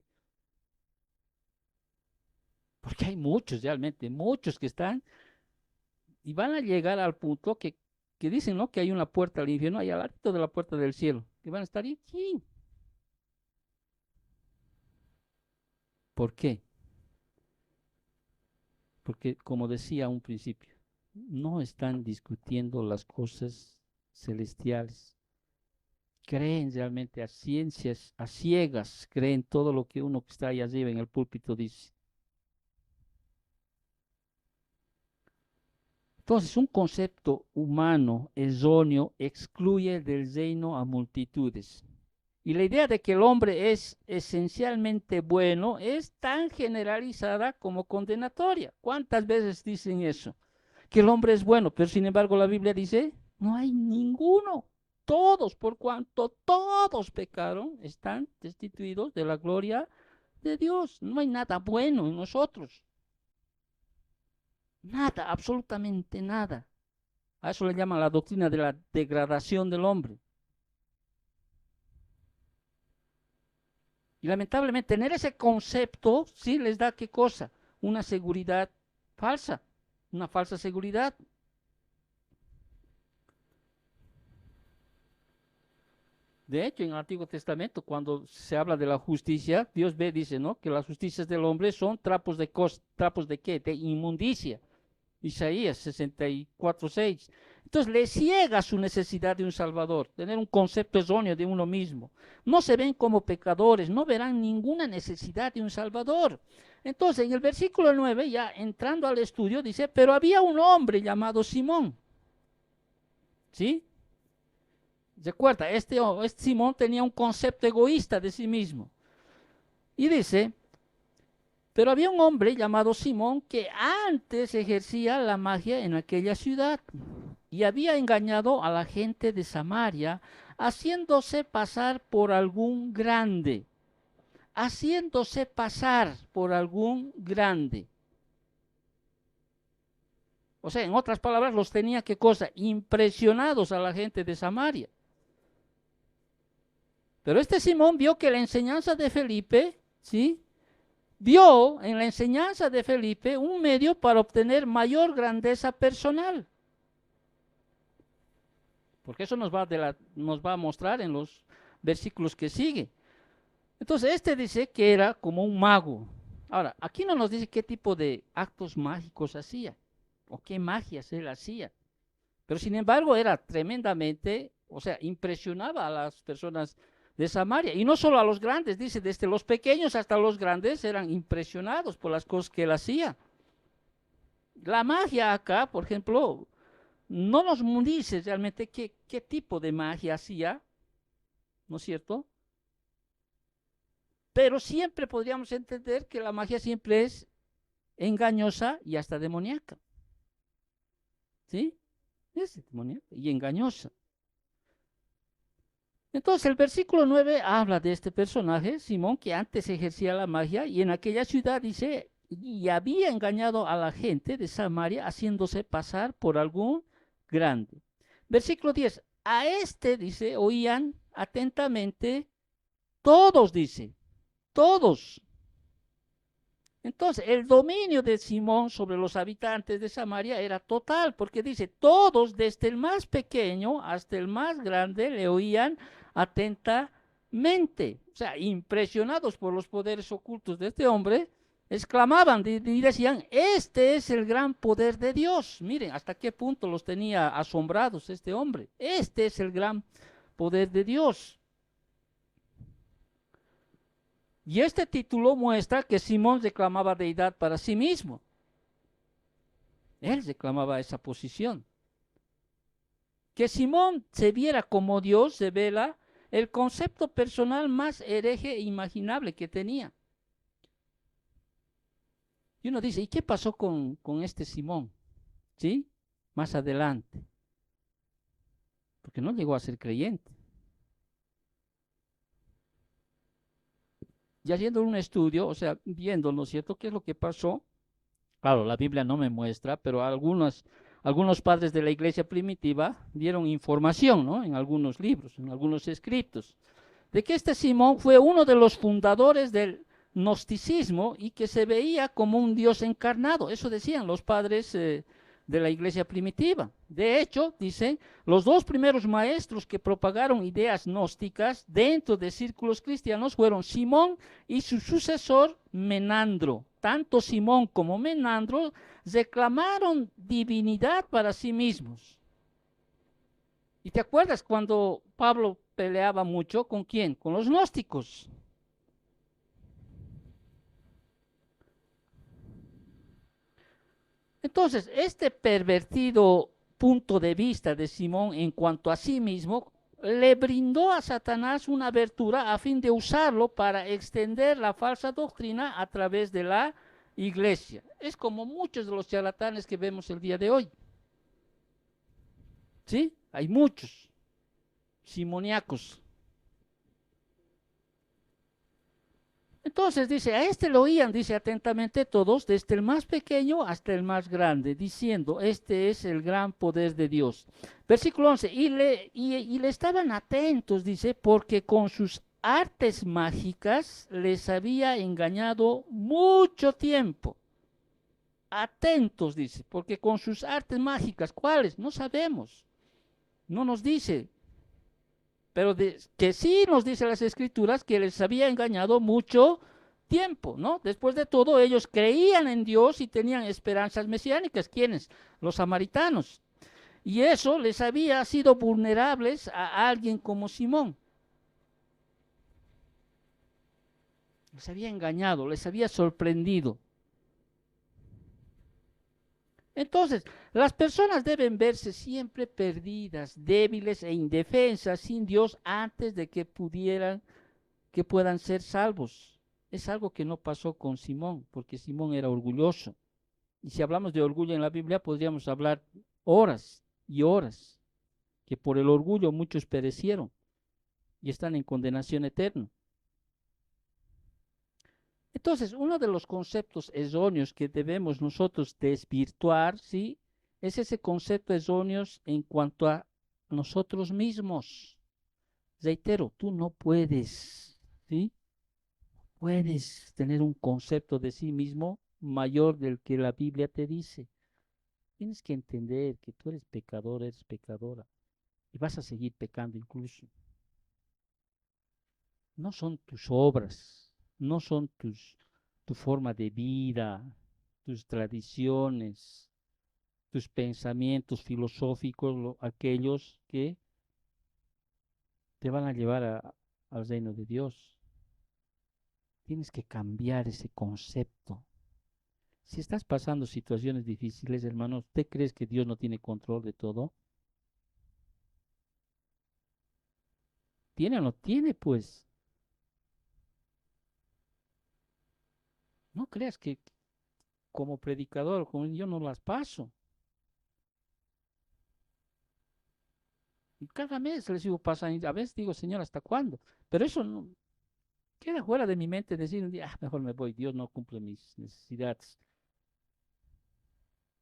porque hay muchos realmente, muchos que están y van a llegar al punto que dicen, ¿no? Que hay una puerta al infierno, hay al lado de la puerta del cielo, que van a estar aquí. ¿Por qué? Porque, como decía a un principio, no están discutiendo las cosas celestiales. Creen realmente a ciencias, a ciegas, creen todo lo que uno que está ahí arriba en el púlpito dice. Entonces, un concepto humano erróneo excluye del reino a multitudes. Y la idea de que el hombre es esencialmente bueno es tan generalizada como condenatoria. ¿Cuántas veces dicen eso? Que el hombre es bueno, pero sin embargo la Biblia dice, no hay ninguno. Todos, por cuanto todos pecaron, están destituidos de la gloria de Dios. No hay nada bueno en nosotros. Nada, absolutamente nada. A eso le llaman la doctrina de la degradación del hombre. Y lamentablemente tener ese concepto sí les da qué cosa, una seguridad falsa, una falsa seguridad. De hecho, en el Antiguo Testamento, cuando se habla de la justicia, Dios dice, ¿no? Que las justicias del hombre son trapos de qué? De inmundicia. Isaías 64:6. Entonces le ciega su necesidad de un Salvador, tener un concepto erróneo de uno mismo. No se ven como pecadores, no verán ninguna necesidad de un Salvador. Entonces en el versículo 9, ya entrando al estudio, dice, pero había un hombre llamado Simón. ¿Sí? Recuerda, este Simón tenía un concepto egoísta de sí mismo. Y dice, pero había un hombre llamado Simón que antes ejercía la magia en aquella ciudad y había engañado a la gente de Samaria, haciéndose pasar por algún grande, haciéndose pasar por algún grande. O sea, en otras palabras, los tenía, ¿qué cosa? Impresionados a la gente de Samaria. Pero este Simón vio que la enseñanza de Felipe, ¿sí? Vio en la enseñanza de Felipe un medio para obtener mayor grandeza personal. Porque eso nos va a mostrar en los versículos que siguen. Entonces, este dice que era como un mago. Ahora, aquí no nos dice qué tipo de actos mágicos hacía o qué magias él hacía. Pero sin embargo, era tremendamente, o sea, impresionaba a las personas de Samaria. Y no solo a los grandes, dice, desde los pequeños hasta los grandes eran impresionados por las cosas que él hacía. La magia acá, por ejemplo, no nos dice realmente qué tipo de magia hacía, ¿no es cierto? Pero siempre podríamos entender que la magia siempre es engañosa y hasta demoníaca. ¿Sí? Es demoníaca y engañosa. Entonces el versículo 9 habla de este personaje, Simón, que antes ejercía la magia y en aquella ciudad dice, y había engañado a la gente de Samaria haciéndose pasar por algún grande. Versículo 10, a este, dice, oían atentamente todos, dice, todos. Entonces, el dominio de Simón sobre los habitantes de Samaria era total, porque dice, todos, desde el más pequeño hasta el más grande, le oían atentamente. O sea, impresionados por los poderes ocultos de este hombre, exclamaban y decían, este es el gran poder de Dios. Miren, hasta qué punto los tenía asombrados este hombre. Este es el gran poder de Dios. Y este título muestra que Simón reclamaba deidad para sí mismo. Él reclamaba esa posición. Que Simón se viera como Dios revela el concepto personal más hereje e imaginable que tenía. Y uno dice, ¿y qué pasó con este Simón? ¿Sí? Más adelante. Porque no llegó a ser creyente. Y haciendo un estudio, o sea, viendo, ¿no es cierto?, qué es lo que pasó. Claro, la Biblia no me muestra, pero algunos padres de la iglesia primitiva dieron información, ¿no? En algunos libros, en algunos escritos, de que este Simón fue uno de los fundadores del gnosticismo y que se veía como un Dios encarnado. Eso decían los padres de la iglesia primitiva. De hecho, dicen, los dos primeros maestros que propagaron ideas gnósticas dentro de círculos cristianos fueron Simón y su sucesor Menandro. Tanto Simón como Menandro reclamaron divinidad para sí mismos. ¿Y te acuerdas cuando Pablo peleaba mucho con quién? Con los gnósticos. Entonces, este pervertido punto de vista de Simón en cuanto a sí mismo le brindó a Satanás una abertura a fin de usarlo para extender la falsa doctrina a través de la iglesia. Es como muchos de los charlatanes que vemos el día de hoy. ¿Sí? Hay muchos simoniacos. Entonces dice, a este lo oían, dice atentamente todos, desde el más pequeño hasta el más grande, diciendo, este es el gran poder de Dios. Versículo 11, y le estaban atentos, dice, porque con sus artes mágicas les había engañado mucho tiempo. Atentos, dice, porque con sus artes mágicas, ¿cuáles? No sabemos, no nos dice, pero que sí nos dice las escrituras que les había engañado mucho tiempo, ¿no? Después de todo, ellos creían en Dios y tenían esperanzas mesiánicas. ¿Quiénes? Los samaritanos. Y eso les había sido vulnerables a alguien como Simón. Les había engañado, les había sorprendido. Entonces, las personas deben verse siempre perdidas, débiles e indefensas sin Dios antes de que puedan ser salvos. Es algo que no pasó con Simón, porque Simón era orgulloso. Y si hablamos de orgullo en la Biblia, podríamos hablar horas y horas, que por el orgullo muchos perecieron y están en condenación eterna. Entonces, uno de los conceptos erróneos que debemos nosotros desvirtuar, ¿sí?, Es ese concepto erróneo en cuanto a nosotros mismos. Reitero, tú no puedes, ¿sí? Puedes tener un concepto de sí mismo mayor del que la Biblia te dice. Tienes que entender que tú eres pecador, eres pecadora y vas a seguir pecando incluso. No son tus obras, no son tu forma de vida, tus tradiciones, tus pensamientos filosóficos, aquellos que te van a llevar al reino de Dios. Tienes que cambiar ese concepto. Si estás pasando situaciones difíciles, hermano, ¿usted cree que Dios no tiene control de todo? ¿Tiene o no tiene? Pues no creas que como predicador, como yo no las paso. Y cada mes les sigo pasando, a veces digo, Señor, ¿hasta cuándo? Pero eso no queda fuera de mi mente decir un día, mejor me voy, Dios no cumple mis necesidades.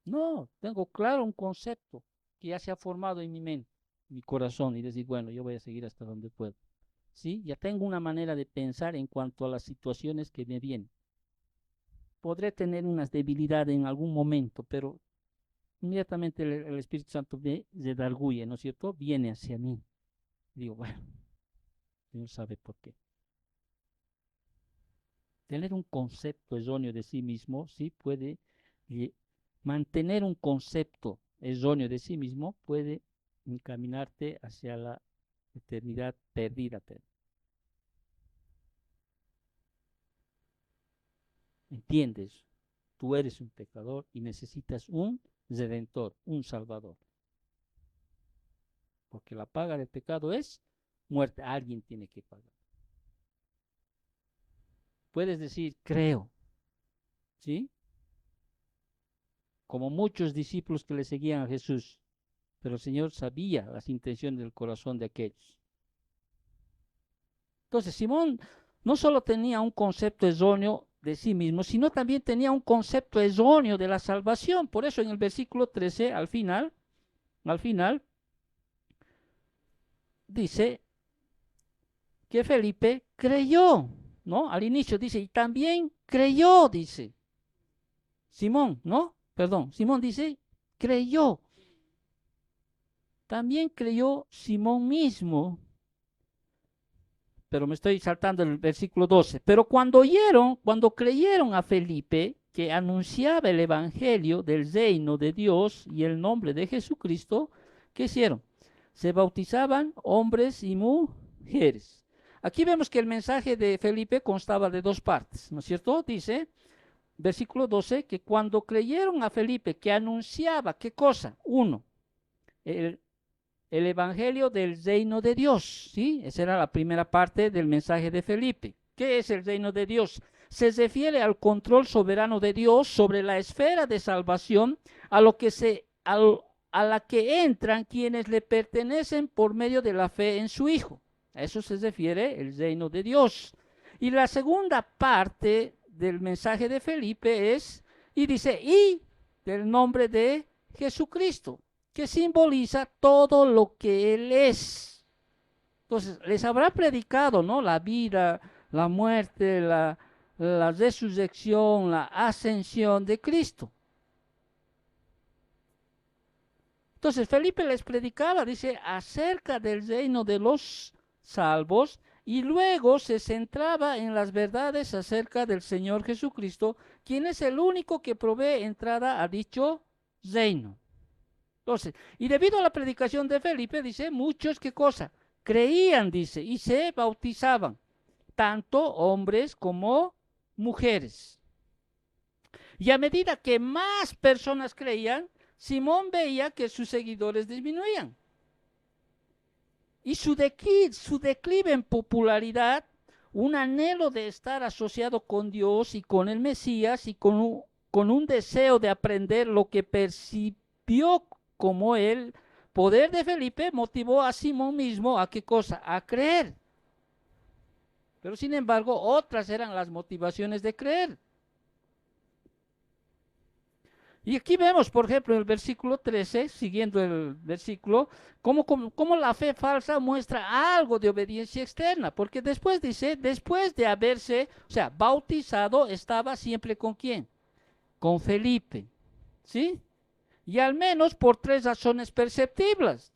No, tengo claro un concepto que ya se ha formado en mi mente, mi corazón, y decir, bueno, yo voy a seguir hasta donde puedo. ¿Sí? Ya tengo una manera de pensar en cuanto a las situaciones que me vienen. Podré tener unas debilidades en algún momento, pero inmediatamente el Espíritu Santo me redarguye, ¿no es cierto? Viene hacia mí. Digo, bueno, Dios sabe por qué. Tener un concepto erróneo de sí mismo, sí puede mantener un concepto erróneo de sí mismo, puede encaminarte hacia la eternidad perdida. ¿Entiendes? Tú eres un pecador y necesitas un redentor, un salvador. Porque la paga del pecado es muerte. Alguien tiene que pagar. Puedes decir, creo, ¿sí? Como muchos discípulos que le seguían a Jesús. Pero el Señor sabía las intenciones del corazón de aquellos. Entonces, Simón no solo tenía un concepto erróneo de sí mismo, sino también tenía un concepto erróneo de la salvación. Por eso en el versículo 13, al final, dice que Felipe creyó, ¿no? Al inicio dice, y también creyó, dice Simón, ¿no? Perdón, Simón dice, creyó. También creyó Simón mismo, pero me estoy saltando el versículo 12. Pero cuando creyeron a Felipe, que anunciaba el evangelio del reino de Dios y el nombre de Jesucristo, ¿qué hicieron? Se bautizaban hombres y mujeres. Aquí vemos que el mensaje de Felipe constaba de dos partes, ¿no es cierto? Dice, versículo 12, que cuando creyeron a Felipe, que anunciaba, ¿qué cosa? Uno, el, el evangelio del reino de Dios, ¿sí? Esa era la primera parte del mensaje de Felipe. ¿Qué es el reino de Dios? Se refiere al control soberano de Dios sobre la esfera de salvación a lo que a la que entran quienes le pertenecen por medio de la fe en su Hijo. A eso se refiere el reino de Dios. Y la segunda parte del mensaje de Felipe es, y dice, y del nombre de Jesucristo, que simboliza todo lo que Él es. Entonces, les habrá predicado, ¿no? La vida, la muerte, la resurrección, la ascensión de Cristo. Entonces, Felipe les predicaba, dice, acerca del reino de los salvos, y luego se centraba en las verdades acerca del Señor Jesucristo, quien es el único que provee entrada a dicho reino. Entonces, y debido a la predicación de Felipe, dice, muchos, ¿qué cosa? Creían, dice, y se bautizaban, tanto hombres como mujeres. Y a medida que más personas creían, Simón veía que sus seguidores disminuían. Y su declive en popularidad, un anhelo de estar asociado con Dios y con el Mesías y con un deseo de aprender lo que percibió como el poder de Felipe, motivó a Simón mismo a qué cosa, a creer. Pero sin embargo, otras eran las motivaciones de creer. Y aquí vemos, por ejemplo, en el versículo 13, siguiendo el versículo, cómo la fe falsa muestra algo de obediencia externa, porque después dice, después de haberse, o sea, bautizado, estaba siempre con quién, con Felipe, ¿sí? Y al menos por tres razones perceptibles.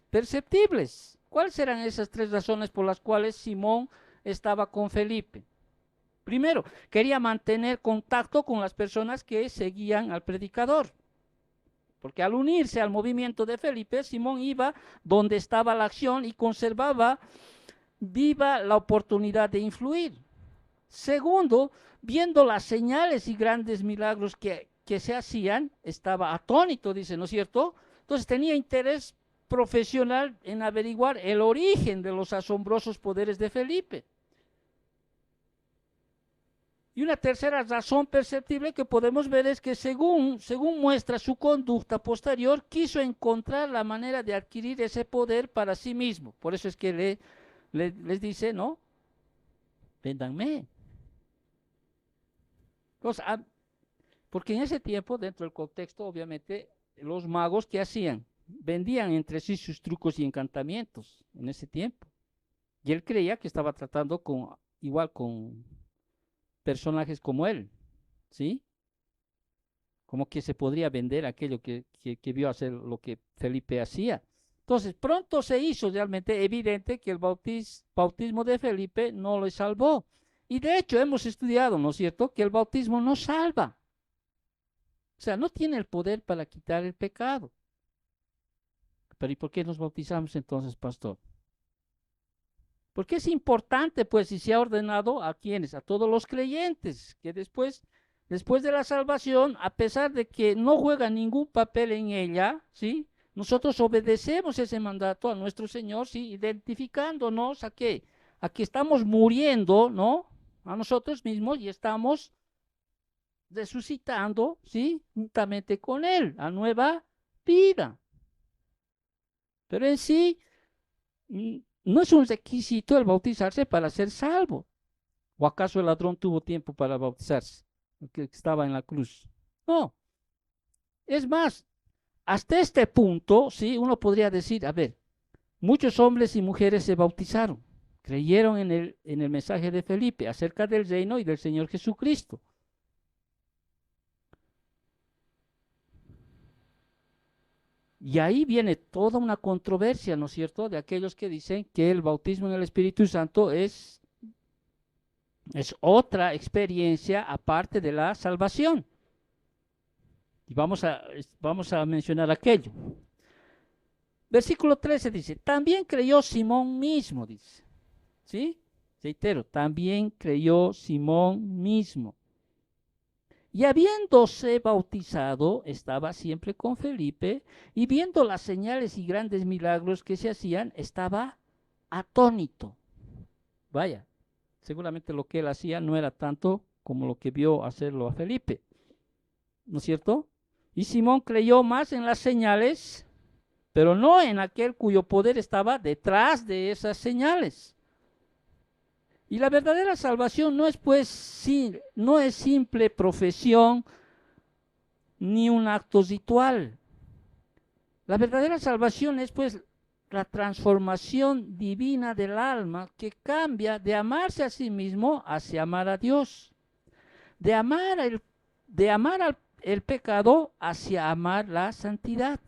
¿Cuáles eran esas tres razones por las cuales Simón estaba con Felipe? Primero, quería mantener contacto con las personas que seguían al predicador. Porque al unirse al movimiento de Felipe, Simón iba donde estaba la acción y conservaba viva la oportunidad de influir. Segundo, viendo las señales y grandes milagros que se hacían, estaba atónito, dice, ¿no es cierto? Entonces tenía interés profesional en averiguar el origen de los asombrosos poderes de Felipe. Y una tercera razón perceptible que podemos ver es que según muestra su conducta posterior, quiso encontrar la manera de adquirir ese poder para sí mismo. Por eso es que les dice, ¿no? Véndanme. Entonces, porque en ese tiempo, dentro del contexto, obviamente, los magos, ¿qué hacían? Vendían entre sí sus trucos y encantamientos en ese tiempo. Y él creía que estaba tratando igual con personajes como él, ¿sí? Como que se podría vender aquello que vio hacer lo que Felipe hacía. Entonces, pronto se hizo realmente evidente que el bautismo de Felipe no lo salvó. Y de hecho hemos estudiado, ¿no es cierto?, que el bautismo no salva. O sea, no tiene el poder para quitar el pecado. Pero ¿y por qué nos bautizamos entonces, pastor? Porque es importante, pues, si se ha ordenado a quienes, a todos los creyentes, que después de la salvación, a pesar de que no juega ningún papel en ella, ¿sí? Nosotros obedecemos ese mandato a nuestro Señor, ¿sí? Identificándonos a qué, a que estamos muriendo, ¿no? A nosotros mismos y estamos resucitando, ¿sí? Juntamente con Él, a nueva vida. Pero en sí, no es un requisito el bautizarse para ser salvo. ¿O acaso el ladrón tuvo tiempo para bautizarse? El que estaba en la cruz. No. Es más, hasta este punto, sí, uno podría decir, a ver, muchos hombres y mujeres se bautizaron, creyeron en el mensaje de Felipe acerca del reino y del Señor Jesucristo. Y ahí viene toda una controversia, ¿no es cierto?, de aquellos que dicen que el bautismo en el Espíritu Santo es otra experiencia aparte de la salvación. Y vamos a mencionar aquello. Versículo 13 dice, también creyó Simón mismo, dice. ¿Sí? Reitero, también creyó Simón mismo. Y habiéndose bautizado, estaba siempre con Felipe, y viendo las señales y grandes milagros que se hacían, estaba atónito. Vaya, seguramente lo que él hacía no era tanto como lo que vio hacerlo a Felipe, ¿no es cierto? Y Simón creyó más en las señales, pero no en aquel cuyo poder estaba detrás de esas señales. Y la verdadera salvación no es pues, no es simple profesión ni un acto ritual. La verdadera salvación es pues la transformación divina del alma que cambia de amarse a sí mismo hacia amar a Dios, de amar el pecado hacia amar la santidad.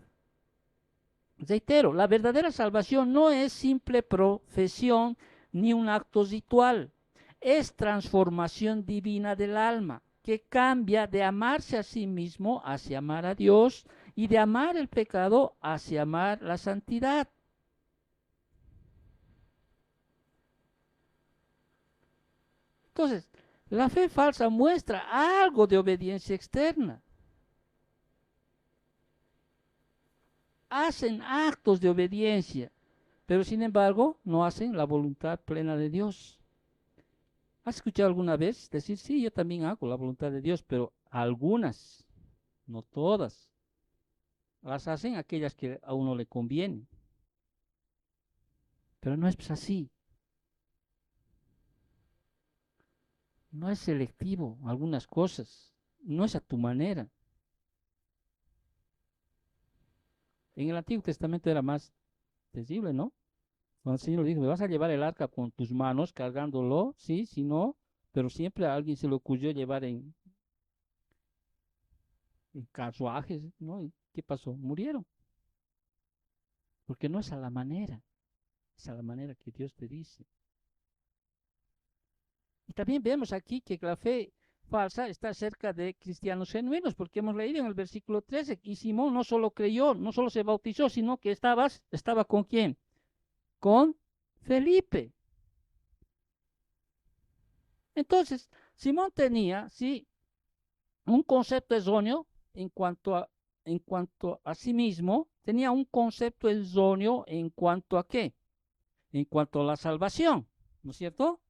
Reitero, la verdadera salvación no es simple profesión ni un acto ritual, es transformación divina del alma que cambia de amarse a sí mismo hacia amar a Dios y de amar el pecado hacia amar la santidad. Entonces, la fe falsa muestra algo de obediencia externa. Hacen actos de obediencia, pero sin embargo no hacen la voluntad plena de Dios. ¿Has escuchado alguna vez decir, sí, yo también hago la voluntad de Dios, pero algunas, no todas, las hacen aquellas que a uno le convienen? Pero no es pues así, no es selectivo algunas cosas, no es a tu manera. En el Antiguo Testamento era más sensible, ¿no? Cuando el Señor dijo, me vas a llevar el arca con tus manos cargándolo, sí, si no, pero siempre a alguien se le ocurrió llevar en carruajes, ¿no? ¿Y qué pasó? Murieron, porque no es a la manera, es a la manera que Dios te dice. Y también vemos aquí que la fe falsa está cerca de cristianos genuinos, porque hemos leído en el versículo 13, y Simón no solo creyó, no solo se bautizó, sino que estaba ¿con quién? Con Felipe. Entonces, Simón tenía, sí, un concepto erróneo en cuanto a sí mismo, tenía un concepto erróneo en cuanto a qué, en cuanto a la salvación, ¿no es cierto?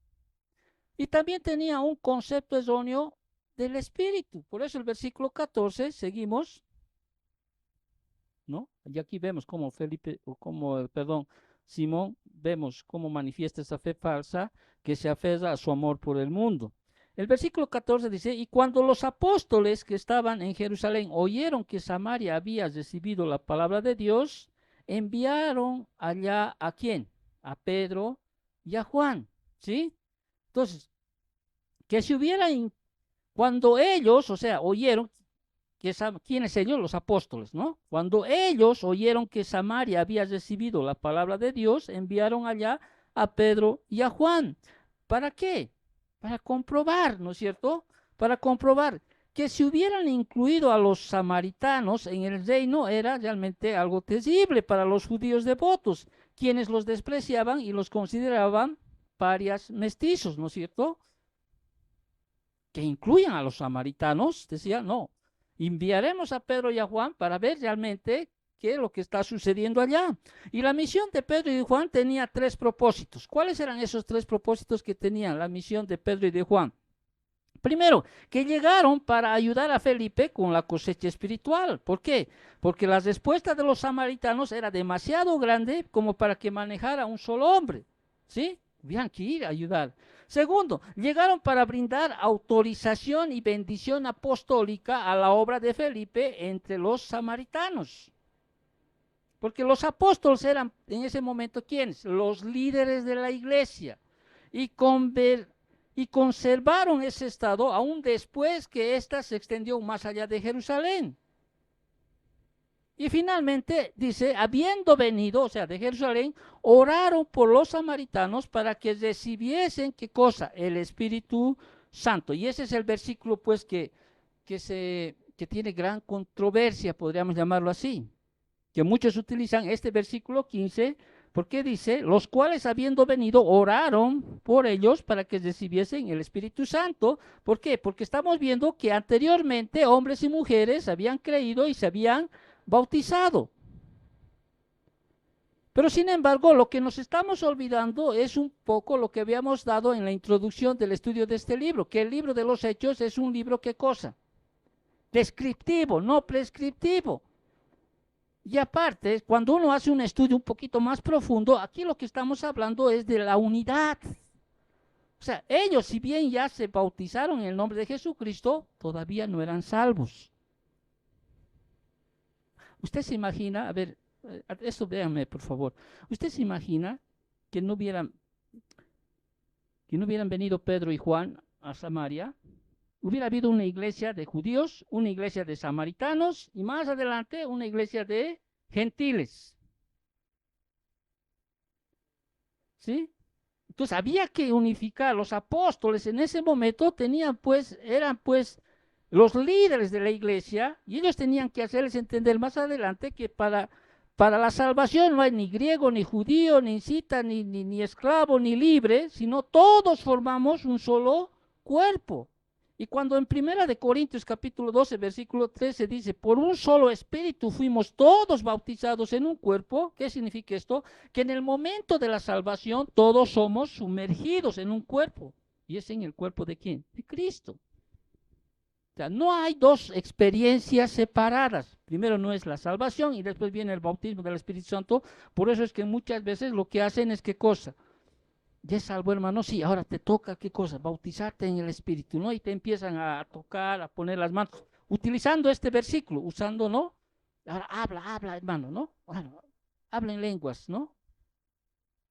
Y también tenía un concepto erróneo del Espíritu. Por eso el versículo 14, seguimos, ¿no? Y aquí vemos cómo perdón, Simón, vemos cómo manifiesta esa fe falsa que se aferra a su amor por el mundo. El versículo 14 dice, y cuando los apóstoles que estaban en Jerusalén oyeron que Samaria había recibido la palabra de Dios, enviaron allá ¿a quién? A Pedro y a Juan, ¿sí? Entonces, que si hubieran, cuando ellos, o sea, oyeron, ¿quiénes ellos? Los apóstoles, ¿no? Cuando ellos oyeron que Samaria había recibido la palabra de Dios, enviaron allá a Pedro y a Juan. ¿Para qué? Para comprobar, ¿no es cierto? Para comprobar que si hubieran incluido a los samaritanos en el reino era realmente algo terrible para los judíos devotos, quienes los despreciaban y los consideraban parias mestizos, ¿no es cierto? Que incluyan a los samaritanos, decía, no, enviaremos a Pedro y a Juan para ver realmente qué es lo que está sucediendo allá. Y la misión de Pedro y de Juan tenía tres propósitos. ¿Cuáles eran esos tres propósitos que tenían la misión de Pedro y de Juan? Primero, que llegaron para ayudar a Felipe con la cosecha espiritual. ¿Por qué? Porque la respuesta de los samaritanos era demasiado grande como para que manejara un solo hombre. ¿Sí? Habían que ir a ayudar. Segundo, llegaron para brindar autorización y bendición apostólica a la obra de Felipe entre los samaritanos. Porque los apóstoles eran en ese momento, ¿quiénes? Los líderes de la iglesia. Y conservaron ese estado aún después que ésta se extendió más allá de Jerusalén. Y finalmente dice, habiendo venido, o sea, de Jerusalén, oraron por los samaritanos para que recibiesen, ¿qué cosa? El Espíritu Santo. Y ese es el versículo, pues, que tiene gran controversia, podríamos llamarlo así. Que muchos utilizan este versículo 15, porque dice, los cuales habiendo venido oraron por ellos para que recibiesen el Espíritu Santo. ¿Por qué? Porque estamos viendo que anteriormente hombres y mujeres habían creído y se habían bautizado. Pero sin embargo, lo que nos estamos olvidando es un poco lo que habíamos dado en la introducción del estudio de este libro, que el libro de los Hechos es un libro, ¿qué cosa? Descriptivo, no prescriptivo. Y aparte, cuando uno hace un estudio un poquito más profundo, aquí lo que estamos hablando es de la unidad. O sea, ellos, si bien ya se bautizaron en el nombre de Jesucristo, todavía no eran salvos. Usted se imagina, a ver, esto véanme por favor, usted se imagina que no hubieran venido Pedro y Juan a Samaria, hubiera habido una iglesia de judíos, una iglesia de samaritanos y más adelante una iglesia de gentiles. ¿Sí? Entonces había que unificar. Los apóstoles en ese momento eran pues los líderes de la iglesia y ellos tenían que hacerles entender más adelante que para la salvación no hay ni griego, ni judío, ni cita, ni esclavo, ni libre, sino todos formamos un solo cuerpo. Y cuando en Primera de Corintios capítulo 12, versículo 13 dice, por un solo espíritu fuimos todos bautizados en un cuerpo, ¿qué significa esto? Que en el momento de la salvación todos somos sumergidos en un cuerpo. ¿Y es en el cuerpo de quién? De Cristo. O sea, no hay dos experiencias separadas. Primero no es la salvación y después viene el bautismo del Espíritu Santo. Por eso es que muchas veces lo que hacen es ¿qué cosa? Ya salvo, hermano, sí, ahora te toca, ¿qué cosa? Bautizarte en el Espíritu, ¿no? Y te empiezan a tocar, a poner las manos, utilizando este versículo, usando, ¿no? Ahora habla, hermano, ¿no? Bueno, habla en lenguas, ¿no?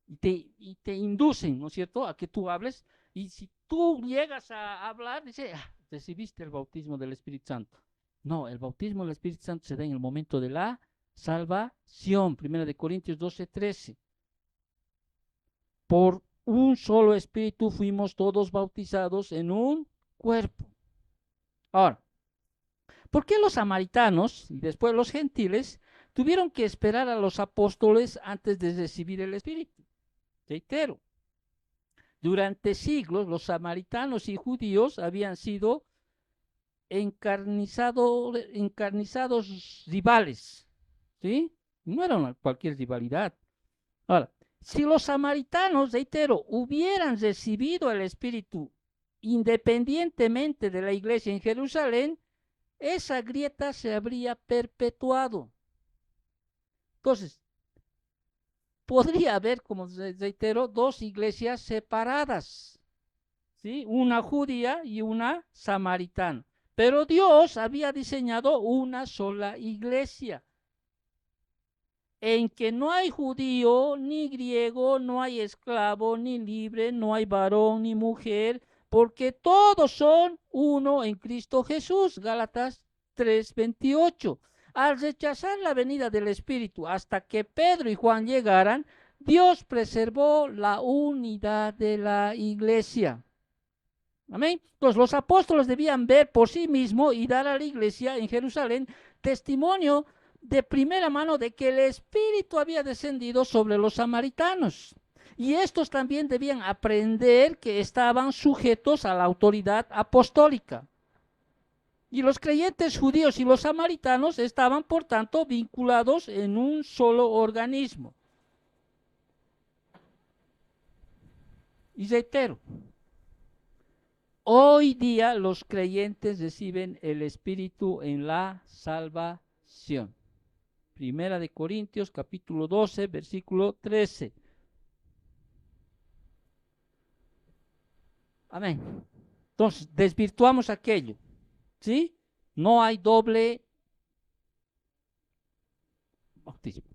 Y te inducen, ¿no es cierto?, a que tú hables. Y si tú llegas a hablar, dice, recibiste el bautismo del Espíritu Santo. No, el bautismo del Espíritu Santo se da en el momento de la salvación. 1 Corintios 12:13. Por un solo Espíritu fuimos todos bautizados en un cuerpo. Ahora, ¿por qué los samaritanos y después los gentiles tuvieron que esperar a los apóstoles antes de recibir el Espíritu? Reitero, durante siglos los samaritanos y judíos habían sido encarnizados rivales, ¿sí? No era cualquier rivalidad. Ahora, si los samaritanos, reitero, hubieran recibido el Espíritu independientemente de la iglesia en Jerusalén, esa grieta se habría perpetuado. Entonces, podría haber, como reitero, dos iglesias separadas, ¿sí? Una judía y una samaritana. Pero Dios había diseñado una sola iglesia, en que no hay judío ni griego, no hay esclavo ni libre, no hay varón ni mujer, porque todos son uno en Cristo Jesús. Gálatas 3:28. Al rechazar la venida del Espíritu hasta que Pedro y Juan llegaran, Dios preservó la unidad de la iglesia. Amén. Entonces los apóstoles debían ver por sí mismos y dar a la iglesia en Jerusalén testimonio de primera mano de que el Espíritu había descendido sobre los samaritanos. Y estos también debían aprender que estaban sujetos a la autoridad apostólica. Y los creyentes judíos y los samaritanos estaban, por tanto, vinculados en un solo organismo. Y reitero, hoy día los creyentes reciben el Espíritu en la salvación. 1 Corintios capítulo 12, versículo 13. Amén. Entonces, desvirtuamos aquello, ¿sí? No hay doble bautismo.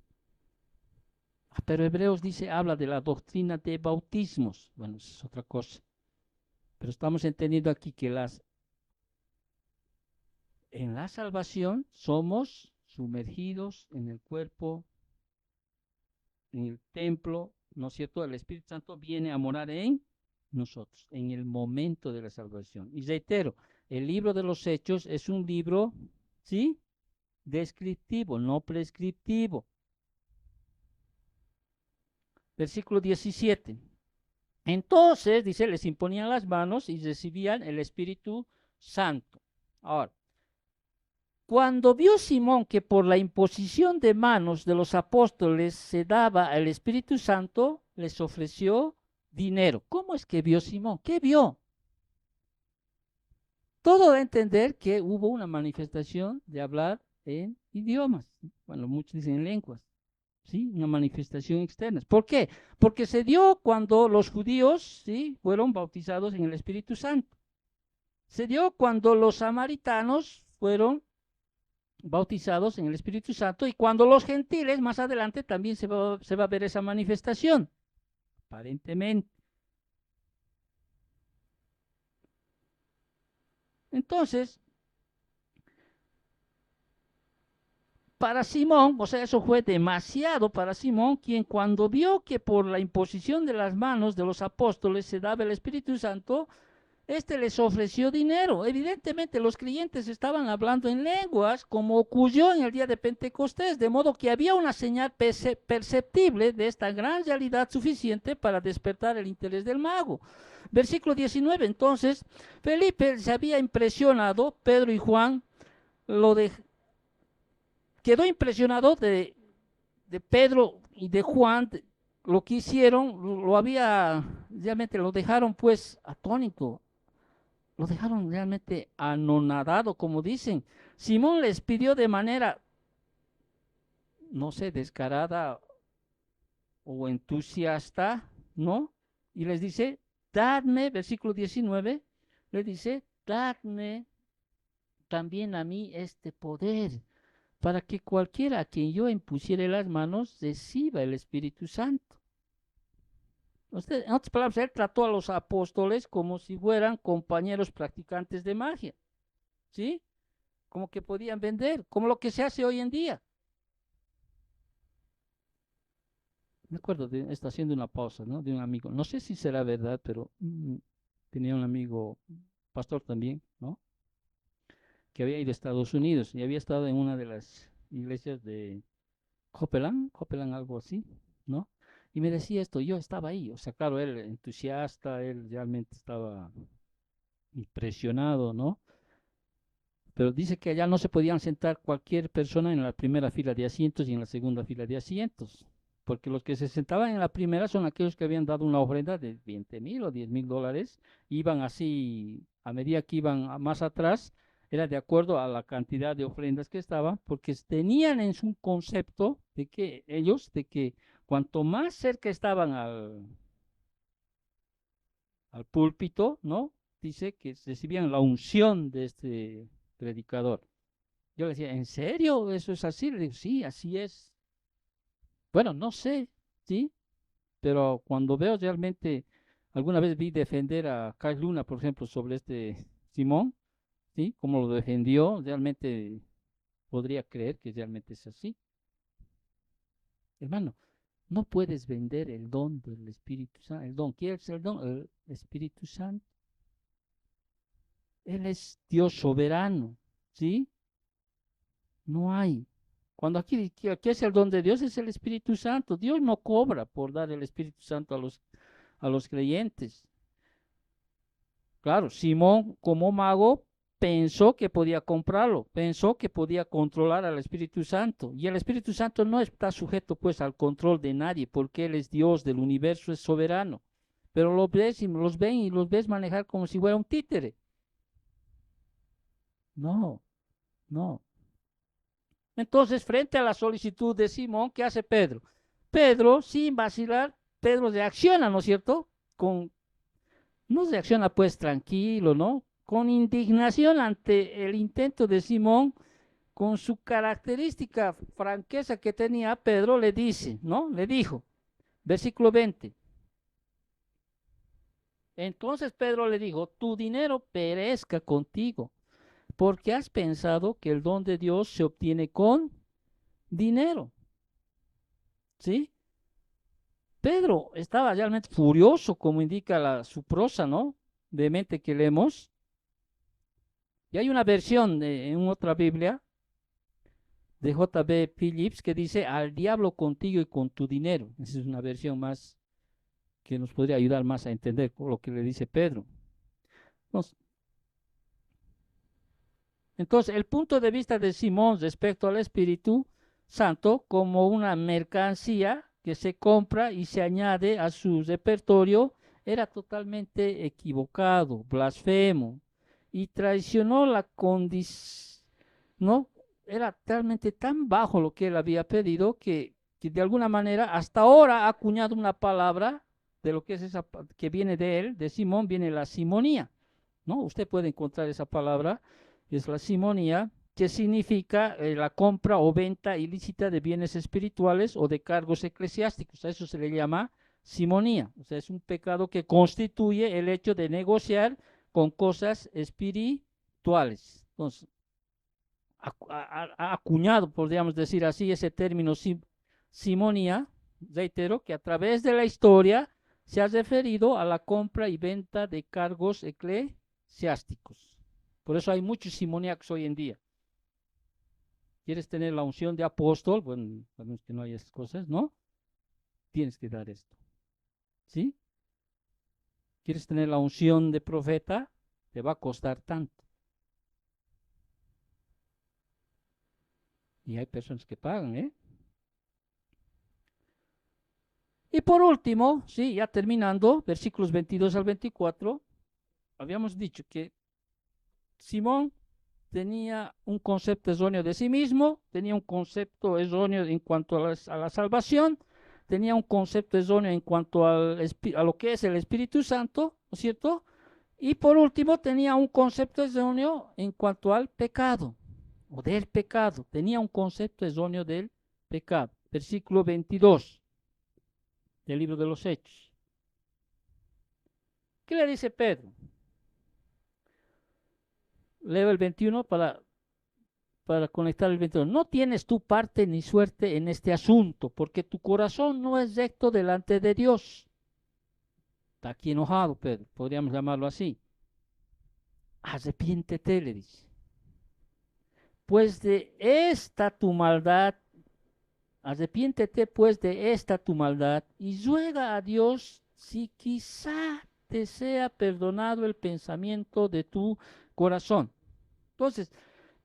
Pero Hebreos dice, habla de la doctrina de bautismos. Bueno, eso es otra cosa. Pero estamos entendiendo aquí que en la salvación somos sumergidos en el cuerpo, en el templo, ¿no es cierto? El Espíritu Santo viene a morar en nosotros, en el momento de la salvación. Y reitero, el libro de los Hechos es un libro, ¿sí?, descriptivo, no prescriptivo. Versículo 17. Entonces, dice, les imponían las manos y recibían el Espíritu Santo. Ahora, cuando vio Simón que por la imposición de manos de los apóstoles se daba el Espíritu Santo, les ofreció dinero. ¿Cómo es que vio Simón? ¿Qué vio? Todo da a entender que hubo una manifestación de hablar en idiomas. Bueno, muchos dicen lenguas. ¿Sí? Una manifestación externa. ¿Por qué? Porque se dio cuando los judíos, ¿sí?, fueron bautizados en el Espíritu Santo. Se dio cuando los samaritanos fueron bautizados en el Espíritu Santo y cuando los gentiles, más adelante, también se va a ver esa manifestación, aparentemente. Entonces, para Simón, o sea, eso fue demasiado para Simón, quien cuando vio que por la imposición de las manos de los apóstoles se daba el Espíritu Santo, les ofreció dinero. Evidentemente los creyentes estaban hablando en lenguas, como ocurrió en el día de Pentecostés, de modo que había una señal perceptible de esta gran realidad suficiente para despertar el interés del mago. Versículo 19. Entonces, Felipe se había impresionado, Pedro y Juan quedó impresionado de Pedro y de Juan, lo que hicieron, realmente lo dejaron pues atónito, lo dejaron realmente anonadado, como dicen. Simón les pidió de manera, no sé, descarada o entusiasta, ¿no? Y les dice, dadme, versículo 19, le dice, dadme también a mí este poder, para que cualquiera a quien yo impusiere las manos reciba el Espíritu Santo. En otras palabras, él trató a los apóstoles como si fueran compañeros practicantes de magia, ¿sí? Como que podían vender, como lo que se hace hoy en día. Me acuerdo, está haciendo una pausa, ¿no? De un amigo, no sé si será verdad, pero tenía un amigo, pastor también, ¿no? Que había ido a Estados Unidos y había estado en una de las iglesias de Copeland, algo así, ¿no? Y me decía esto, yo estaba ahí, o sea, claro, él entusiasta, él realmente estaba impresionado, ¿no? Pero dice que allá no se podían sentar cualquier persona en la primera fila de asientos y en la segunda fila de asientos, porque los que se sentaban en la primera son aquellos que habían dado una ofrenda de 20,000 o 10,000 dólares, iban así, a medida que iban más atrás, era de acuerdo a la cantidad de ofrendas que estaban, porque tenían en su concepto de que ellos, de que cuanto más cerca estaban al púlpito, ¿no? Dice que recibían la unción de este predicador. Yo le decía, ¿en serio eso es así? Le digo, sí, así es. Bueno, no sé, ¿sí? Pero cuando veo realmente, alguna vez vi defender a Carl Luna, por ejemplo, sobre este Simón, ¿sí? Cómo lo defendió, realmente podría creer que realmente es así. Hermano, no puedes vender el don del Espíritu Santo. El don, ¿quieres el don? El Espíritu Santo. Él es Dios soberano, ¿sí? No hay. Cuando aquí es el don de Dios, es el Espíritu Santo. Dios no cobra por dar el Espíritu Santo a los creyentes. Claro, Simón como mago pensó que podía comprarlo, pensó que podía controlar al Espíritu Santo. Y el Espíritu Santo no está sujeto pues al control de nadie, porque Él es Dios del universo, es soberano. Pero los ves y los ves manejar como si fuera un títere. No, no. Entonces, frente a la solicitud de Simón, ¿qué hace Pedro? Pedro, sin vacilar, Pedro reacciona, ¿no es cierto? No reacciona pues tranquilo, ¿no? Con indignación ante el intento de Simón, con su característica franqueza que tenía, Pedro le dice, ¿no? Le dijo, versículo 20. Entonces Pedro le dijo, tu dinero perezca contigo, porque has pensado que el don de Dios se obtiene con dinero, ¿sí? Pedro estaba realmente furioso, como indica su prosa, ¿no? De mente que leemos. Y hay una versión en otra Biblia de J.B. Phillips que dice, al diablo contigo y con tu dinero. Esa es una versión más que nos podría ayudar más a entender lo que le dice Pedro. Entonces, el punto de vista de Simón respecto al Espíritu Santo como una mercancía que se compra y se añade a su repertorio era totalmente equivocado, blasfemo, y traicionó la condición, ¿no? Era realmente tan bajo lo que él había pedido que de alguna manera hasta ahora ha acuñado una palabra de lo que es esa, que viene de él, de Simón, viene la simonía, ¿no? Usted puede encontrar esa palabra, es la simonía, que significa la compra o venta ilícita de bienes espirituales o de cargos eclesiásticos. A eso se le llama simonía. O sea, es un pecado que constituye el hecho de negociar con cosas espirituales. Entonces, ha acuñado, podríamos decir así, ese término simonía, reitero, que a través de la historia se ha referido a la compra y venta de cargos eclesiásticos. Por eso hay muchos simoníacos hoy en día. ¿Quieres tener la unción de apóstol? Bueno, sabemos que no hay esas cosas, ¿no? Tienes que dar esto. ¿Sí? ¿Quieres tener la unción de profeta? Te va a costar tanto. Y hay personas que pagan, ¿eh? Y por último, sí, ya terminando, versículos 22 al 24, habíamos dicho que Simón tenía un concepto erróneo de sí mismo, tenía un concepto erróneo en cuanto a la salvación, tenía un concepto erróneo en cuanto a lo que es el Espíritu Santo, ¿no es cierto? Y por último tenía un concepto erróneo en cuanto al pecado. o del pecado. Tenía un concepto erróneo del pecado. Versículo 22 del libro de los Hechos. ¿Qué le dice Pedro? Leo el 21 para conectar el 21. No tienes tu parte ni suerte en este asunto, porque tu corazón no es recto delante de Dios. Está aquí enojado Pedro, podríamos llamarlo así. Arrepiéntete, le dice. Pues de esta tu maldad, arrepiéntete pues de esta tu maldad y ruega a Dios si quizá te sea perdonado el pensamiento de tu corazón. Entonces,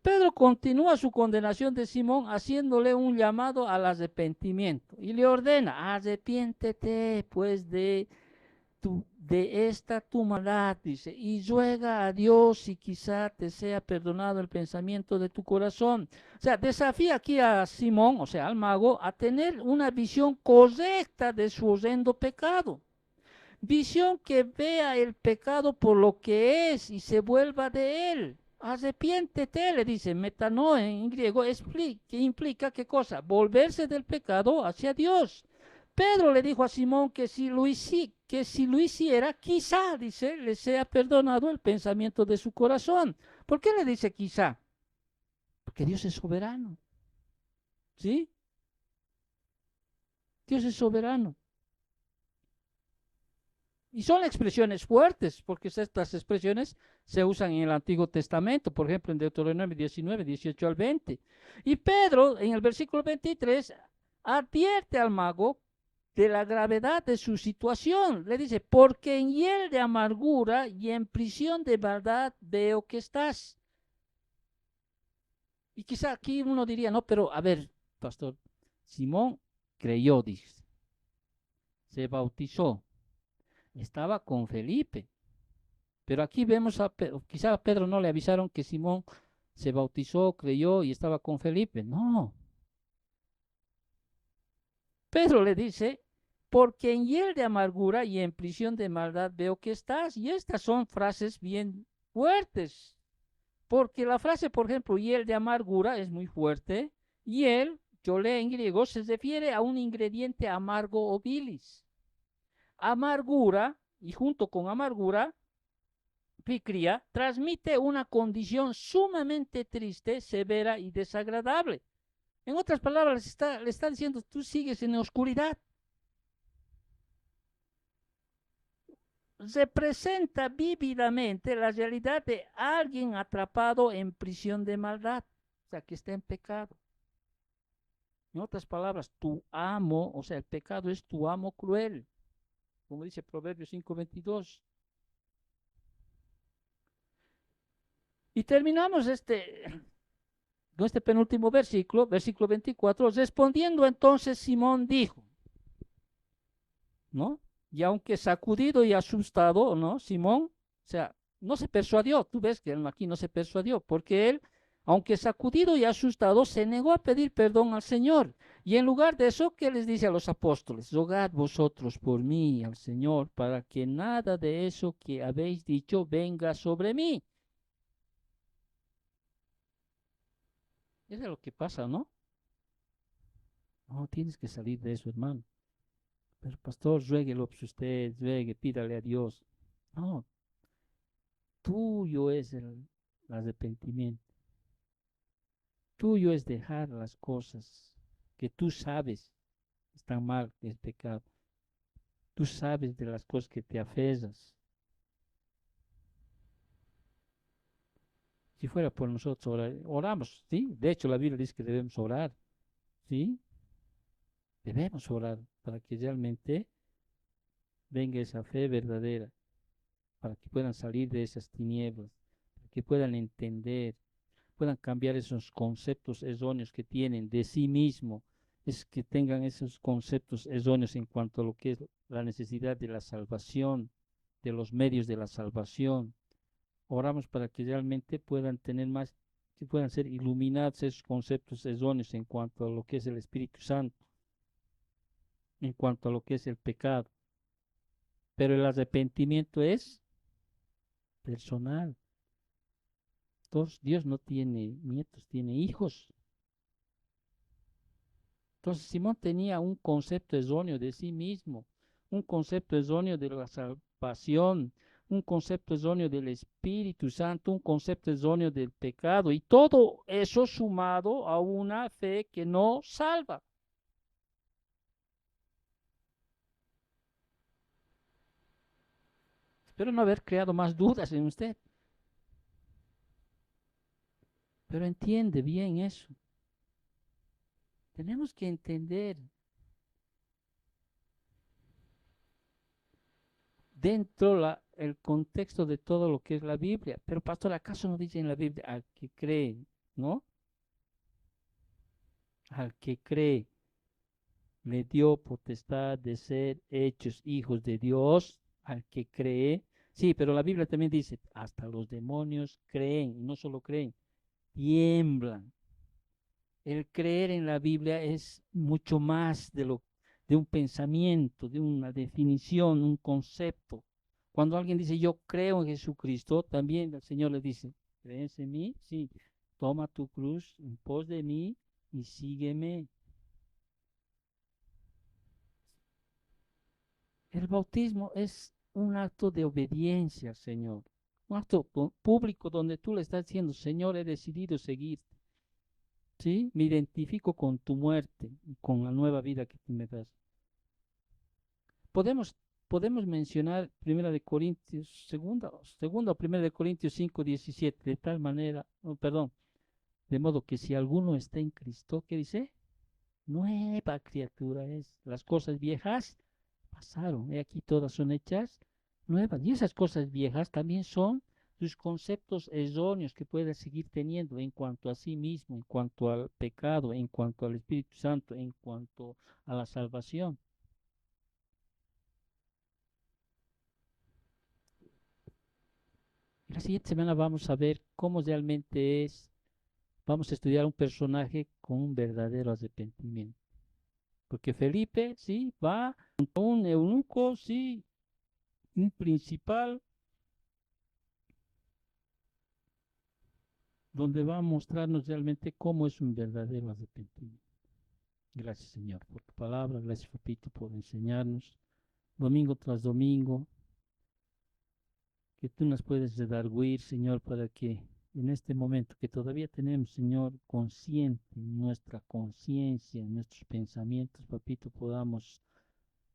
Pedro continúa su condenación de Simón haciéndole un llamado al arrepentimiento y le ordena, arrepiéntete pues de esta tu maldad, dice, y ruega a Dios si quizá te sea perdonado el pensamiento de tu corazón. O sea, desafía aquí a Simón, o sea, al mago, a tener una visión correcta de su horrendo pecado. Visión que vea el pecado por lo que es y se vuelva de él. Arrepiéntete, le dice, metanoe en griego, que implica qué cosa, volverse del pecado hacia Dios. Pedro le dijo a Simón que si lo hiciera, quizá, dice, le sea perdonado el pensamiento de su corazón. ¿Por qué le dice quizá? Porque Dios es soberano, ¿sí? Dios es soberano. Y son expresiones fuertes, porque estas expresiones se usan en el Antiguo Testamento, por ejemplo, en Deuteronomio 19, 18 al 20. Y Pedro, en el versículo 23, advierte al mago de la gravedad de su situación. Le dice, porque en hiel de amargura y en prisión de maldad veo que estás. Y quizá aquí uno diría, no, pero a ver, pastor, Simón creyó, dice, se bautizó, estaba con Felipe. Pero aquí vemos, quizá a Pedro no le avisaron que Simón se bautizó, creyó y estaba con Felipe. No. Pedro le dice, porque en hiel de amargura y en prisión de maldad veo que estás. Y estas son frases bien fuertes. Porque la frase, por ejemplo, hiel de amargura es muy fuerte. Hiel, yo leo en griego, se refiere a un ingrediente amargo o bilis. Amargura, y junto con amargura, picria, transmite una condición sumamente triste, severa y desagradable. En otras palabras, le está diciendo, tú sigues en la oscuridad. Representa vívidamente la realidad de alguien atrapado en prisión de maldad, o sea, que está en pecado. En otras palabras, tu amo, o sea, el pecado es tu amo cruel, como dice Proverbios 5:22. Y terminamos con este penúltimo versículo, versículo 24, respondiendo entonces Simón dijo, ¿no? Y aunque sacudido y asustado, ¿no? Simón, o sea, no se persuadió, tú ves que él aquí no se persuadió, porque él, aunque sacudido y asustado, se negó a pedir perdón al Señor. Y en lugar de eso, ¿qué les dice a los apóstoles? Rogad vosotros por mí al Señor, para que nada de eso que habéis dicho venga sobre mí. Eso es lo que pasa, ¿no? No, tienes que salir de eso, hermano. Pero pastor, ruéguelo por usted, ruegue, pídale a Dios. No, tuyo es el arrepentimiento. Tuyo es dejar las cosas que tú sabes están mal, que es pecado. Tú sabes de las cosas que te aferras. Si fuera por nosotros, oramos, ¿sí? De hecho, la Biblia dice que debemos orar, ¿sí? Debemos orar para que realmente venga esa fe verdadera, para que puedan salir de esas tinieblas, para que puedan entender, puedan cambiar esos conceptos erróneos que tienen de sí mismo, es que tengan esos conceptos erróneos en cuanto a lo que es la necesidad de la salvación, de los medios de la salvación. Oramos para que realmente puedan tener más, que puedan ser iluminados esos conceptos erróneos en cuanto a lo que es el Espíritu Santo, en cuanto a lo que es el pecado. Pero el arrepentimiento es personal. Dios no tiene nietos, tiene hijos. Entonces Simón tenía un concepto erróneo de sí mismo, un concepto erróneo de la salvación, un concepto erróneo del Espíritu Santo, un concepto erróneo del pecado, y todo eso sumado a una fe que no salva. Espero no haber creado más dudas en usted, pero entiende bien eso. Tenemos que entender dentro el contexto de todo lo que es la Biblia. Pero pastor, ¿acaso no dice en la Biblia al que cree, no? Al que cree le dio potestad de ser hechos hijos de Dios, al que cree. Sí, pero la Biblia también dice, hasta los demonios creen, y no solo creen, tiemblan. El creer en la Biblia es mucho más de un pensamiento, de una definición, un concepto. Cuando alguien dice yo creo en Jesucristo, también el Señor le dice, ¿crees en mí? Sí, toma tu cruz en pos de mí y sígueme. El bautismo es un acto de obediencia al Señor, un acto público donde tú le estás diciendo, Señor, he decidido seguirte, ¿sí? Me identifico con tu muerte y con la nueva vida que tú me das. Podemos, podemos mencionar Primera de Corintios, segunda o Primera de Corintios 5:17, de tal manera, oh, perdón, de modo que si alguno está en Cristo, ¿qué dice? Nueva criatura es. Las cosas viejas pasaron, y aquí todas son hechas nuevas. Y esas cosas viejas también son sus conceptos erróneos que puede seguir teniendo en cuanto a sí mismo, en cuanto al pecado, en cuanto al Espíritu Santo, en cuanto a la salvación. Y la siguiente semana vamos a ver cómo realmente es, vamos a estudiar un personaje con un verdadero arrepentimiento. Porque Felipe, sí, va, un eunuco, sí, un principal, donde va a mostrarnos realmente cómo es un verdadero arrepentimiento. Gracias, Señor, por tu palabra. Gracias, Papito, por enseñarnos domingo tras domingo, que tú nos puedes redarguir, Señor, para que en este momento que todavía tenemos, Señor, consciente en nuestra conciencia, en nuestros pensamientos, Papito, podamos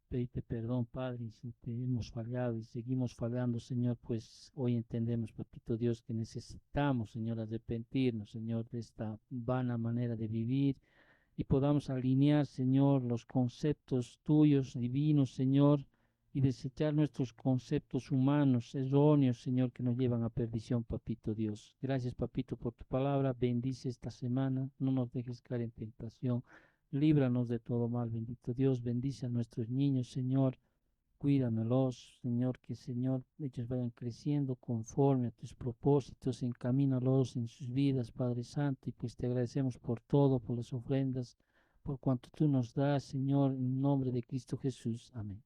pedirte perdón, Padre, si te hemos fallado y seguimos fallando, Señor, pues hoy entendemos, Papito Dios, que necesitamos, Señor, arrepentirnos, Señor, de esta vana manera de vivir y podamos alinear, Señor, los conceptos tuyos, divinos, Señor, y desechar nuestros conceptos humanos, erróneos, Señor, que nos llevan a perdición, Papito Dios. Gracias, Papito, por tu palabra. Bendice esta semana. No nos dejes caer en tentación. Líbranos de todo mal, bendito Dios. Bendice a nuestros niños, Señor. Cuídamelos, Señor, que Señor, ellos vayan creciendo conforme a tus propósitos, encamínalos en sus vidas, Padre Santo, y pues te agradecemos por todo, por las ofrendas, por cuanto tú nos das, Señor, en nombre de Cristo Jesús. Amén.